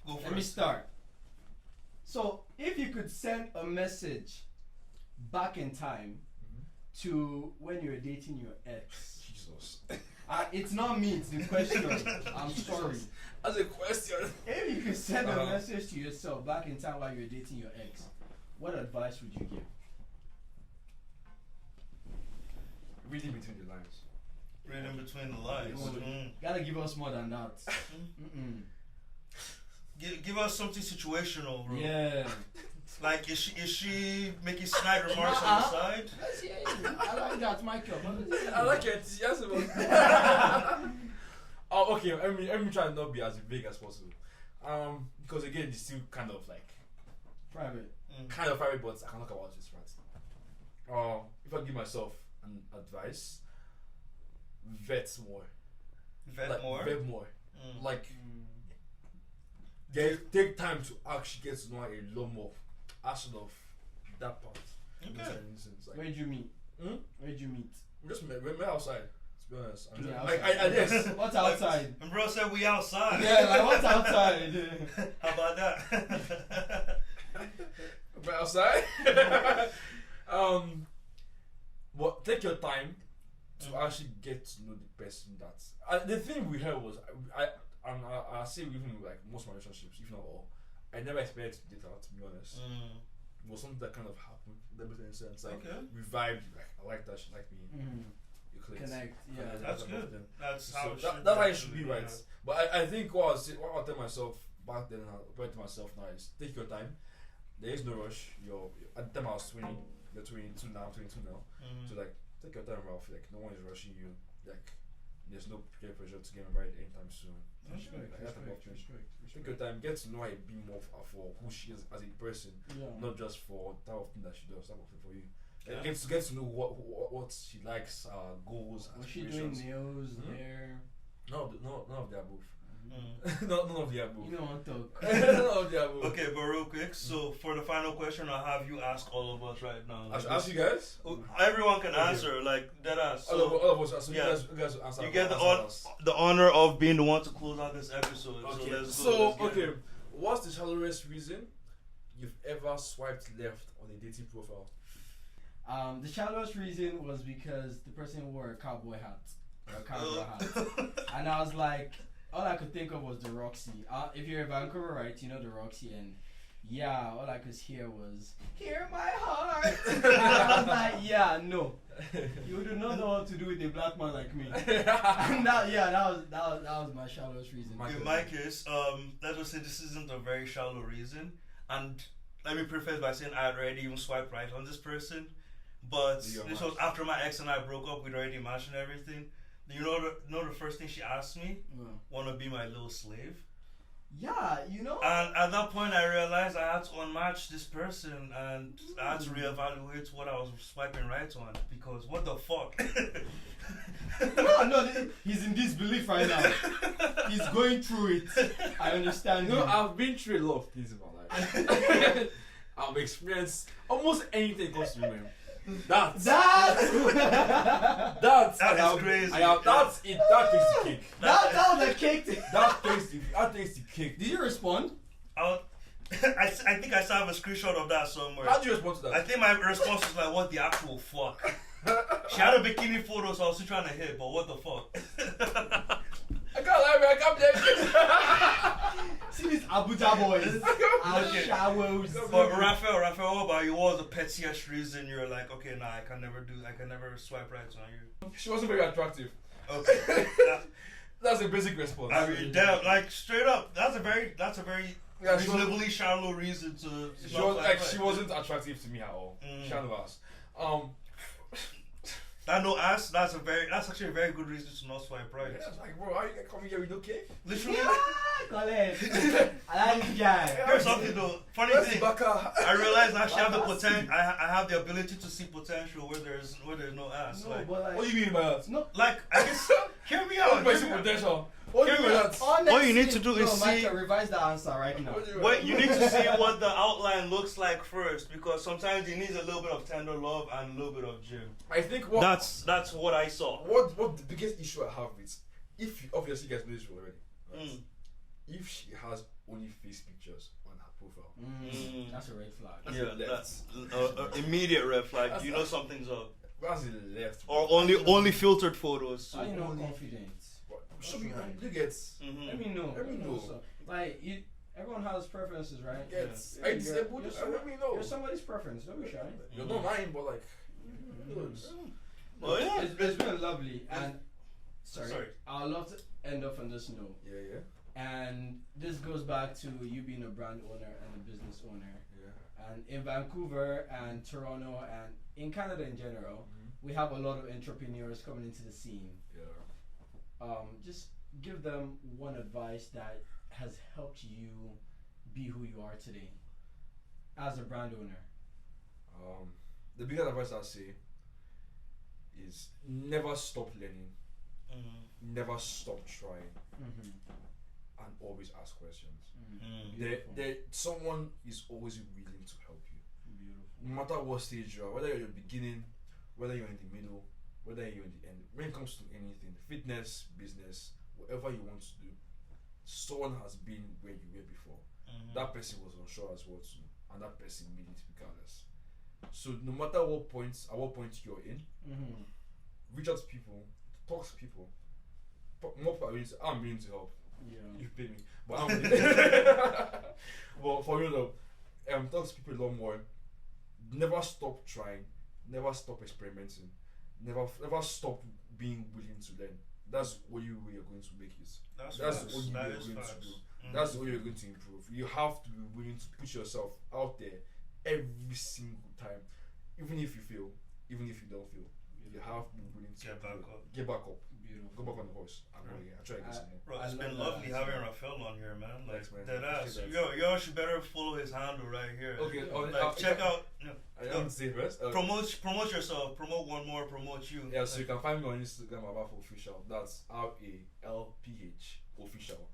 Go Let for me it. start. So, if you could send a message back in time to when you were dating your ex, Jesus. it's not me, it's the question. I'm sorry. That's a question. If you could send a message to yourself back in time while you were dating your ex, what advice would you give? Reading between the lines. Reading between the lines. Gotta give us more than that. Give us something situational, bro. Yeah. Like is she making snide remarks on the side? Let's hear you. I like that, Michael. I like your enthusiasm. Oh, okay. Let me try to not be as vague as possible. Because again, it's still kind of like private. Kind of private, but I can talk about this, right? If I give myself an advice, vet more. Vet more. Like, take time to actually get to know a lot more. Outside of that part. Okay. Like, Where'd you meet? Where'd you meet? Just met outside. To be honest, I guess. What's outside? And bro said we outside. Yeah, like what's outside? How about that? Right outside. But take your time to actually get to know the person. The thing we heard was I say even like most of my relationships, if not all, I never expected to date her, to be honest. It was something that kind of happened. That makes any sense. Like we vibed. Like I like that. She liked me. You connect. Yeah, that's good. That's how that's how it should be, right? Yeah. But I think what I tell myself back then, and I tell myself now is take your time. There is no rush. At the time I was 20. You're 22 now. I'm 22 now. So like take your time, Ralph. Like no one is rushing you. Like there's no peer pressure to get married anytime soon. Respect. Take your time, get to know her a bit more for who she is as a person, not just for that type of thing that she does. That of thing for you. Yeah. Get to know what she likes, goals. Was she doing nails, hair? None of the above. None of the above. You don't want to talk. None of the above. Okay, but real quick, so for the final question, I'll have you ask all of us right now. I should ask you guys? Everyone can answer, like that ass. All of us. So yeah. you guys answer. You get the honor of being the one to close out this episode. Okay. So let's So, go. okay. What's the shallowest reason you've ever swiped left on a dating profile? The shallowest reason was because the person wore a cowboy hat. Or a cowboy hat. And I was like, all I could think of was the Roxy. If you're in Vancouver, right, you know the Roxy, and yeah, all I could hear was, "Hear my heart." And I was like, yeah, no. You do not know what to do with a black man like me. And that was my shallowest reason. In my case, let's just say this isn't a very shallow reason, and let me preface by saying I had already even swiped right on this person, but this was after my ex and I broke up. We'd already matched and everything. You know the first thing she asked me? Wanna be my little slave? Yeah, you know. And at that point, I realized I had to unmatch this person, and I had to reevaluate what I was swiping right on, because what the fuck? No, he's in disbelief right now. He's going through it. I understand. No, I've been through a lot of things in my life. I've experienced almost anything comes to me, man. That is crazy. That's it. That takes the cake. That was the cake. That takes the cake. Did you respond? I think I still have a screenshot of that somewhere. How did you respond to that? I think my response was like, "What the actual fuck?" She had a bikini photo, so I was still trying to hit, but what the fuck? I can't lie, man. I can't See these Abuja boys. Showers. But Raphael, what about you? What was the pettiest reason you're like, okay, nah, I can never swipe right on you? She wasn't very attractive. Okay. That's a basic response. I mean, damn, like straight up, that's a very reasonably shallow reason to. She wasn't attractive to me at all. She had no ass. That no ass. That's actually a very good reason to not swipe right. Yeah, it's like, bro, how you coming here with no cake? Literally. Colin, I like this guy. Here's something though. Funny thing. I realized I actually have the potential. I have the ability to see potential where there's no ass. No, like, but like, what do you mean by that? No, like I guess. Hear me out. What do you mean potential? What do you mean by that? honestly, All you need to do is see. Michael, revise the answer right now. Well, you need to see what the outline looks like first, because sometimes it needs a little bit of tender love and a little bit of gym. I think that's what I saw. What the biggest issue I have is, if you, obviously you guys know this already, right? If she has only face pictures on her profile, That's a red flag. That's immediate red flag. You know something's up. That's the left. Or only filtered photos. Are you not confident? Show me, you get. Let me know. So, like, everyone has preferences, right? Yes. Let me know. You're somebody's preference. Don't be shy. You're not mine, but like. Oh yeah. It's been lovely, and sorry. I'd love to end off on this note. Yeah. And this goes back to you being a brand owner and a business owner. Yeah. And in Vancouver and Toronto and in Canada in general, we have a lot of entrepreneurs coming into the scene. Yeah. Just give them one advice that has helped you be who you are today as a brand owner. The biggest advice I'll say is never stop learning, never stop trying, and always ask questions. Someone is always willing to help you. Beautiful. No matter what stage you are, whether you're in the beginning, whether you're in the middle, whether you're in the end. When it comes to anything, fitness, business, whatever you want to do, someone has been where you were before. That person was unsure as well too, and that person made it regardless. So no matter at what point you're in, reach out to people, talk to people. More people I'm willing to help. Yeah. You pay me, but I'm willing. But for you though, talk to people a lot more. Never stop trying. Never stop experimenting. Never stop being willing to learn. That's the only way you're going to make it. That's the only way you're going to do. That's the way you're going to improve. You have to be willing to put yourself out there every single time, even if you fail, even if you don't fail. You have to be willing to get back up. Beautiful. Go back on the horse. I'm try to get some more. Bro, it's been lovely having Raphael on here, man. Like, thanks, man. Dead ass. Yo, should better follow his handle right here. Okay, check out. I don't say first. Promote yourself. Promote one more. Promote you. Yeah, so you can find me on Instagram, Raphael Official. That's RALPH Official.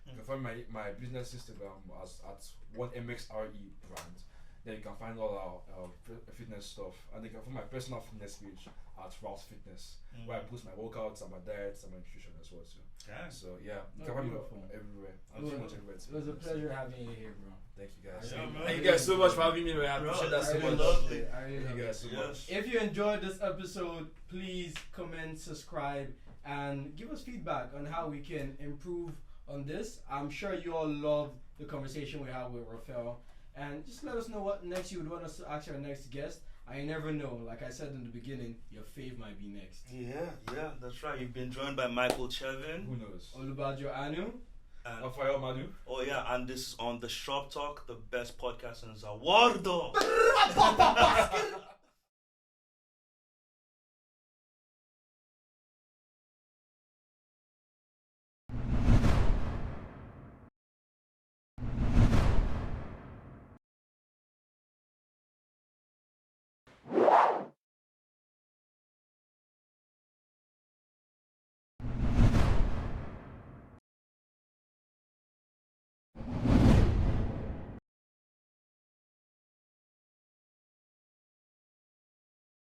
You can find my business Instagram as at 1MXRE brand. Then you can find all our fitness stuff, and you can find my personal fitness page at Ralph's Fitness, where I post my workouts and my diets and my nutrition as well too. So yeah, you can find me everywhere. I'm pretty much everywhere. It was a pleasure having you here, bro. Thank you guys. Yeah, Thank you guys so much for having me, man. I appreciate that so much. Lovely. Thank you guys so much. If you enjoyed this episode, please comment, subscribe, and give us feedback on how we can improve on this. I'm sure you all love the conversation we had with Raphael. And just let us know what next you would want us to ask our next guest. I never know. Like I said in the beginning, your fave might be next. Yeah, that's right. You've been joined by Michael Chevin. Who knows? Olubajo Anu. And Raphael Madu. oh yeah, and this is on the Shop Talk, the best podcast in Zawardo.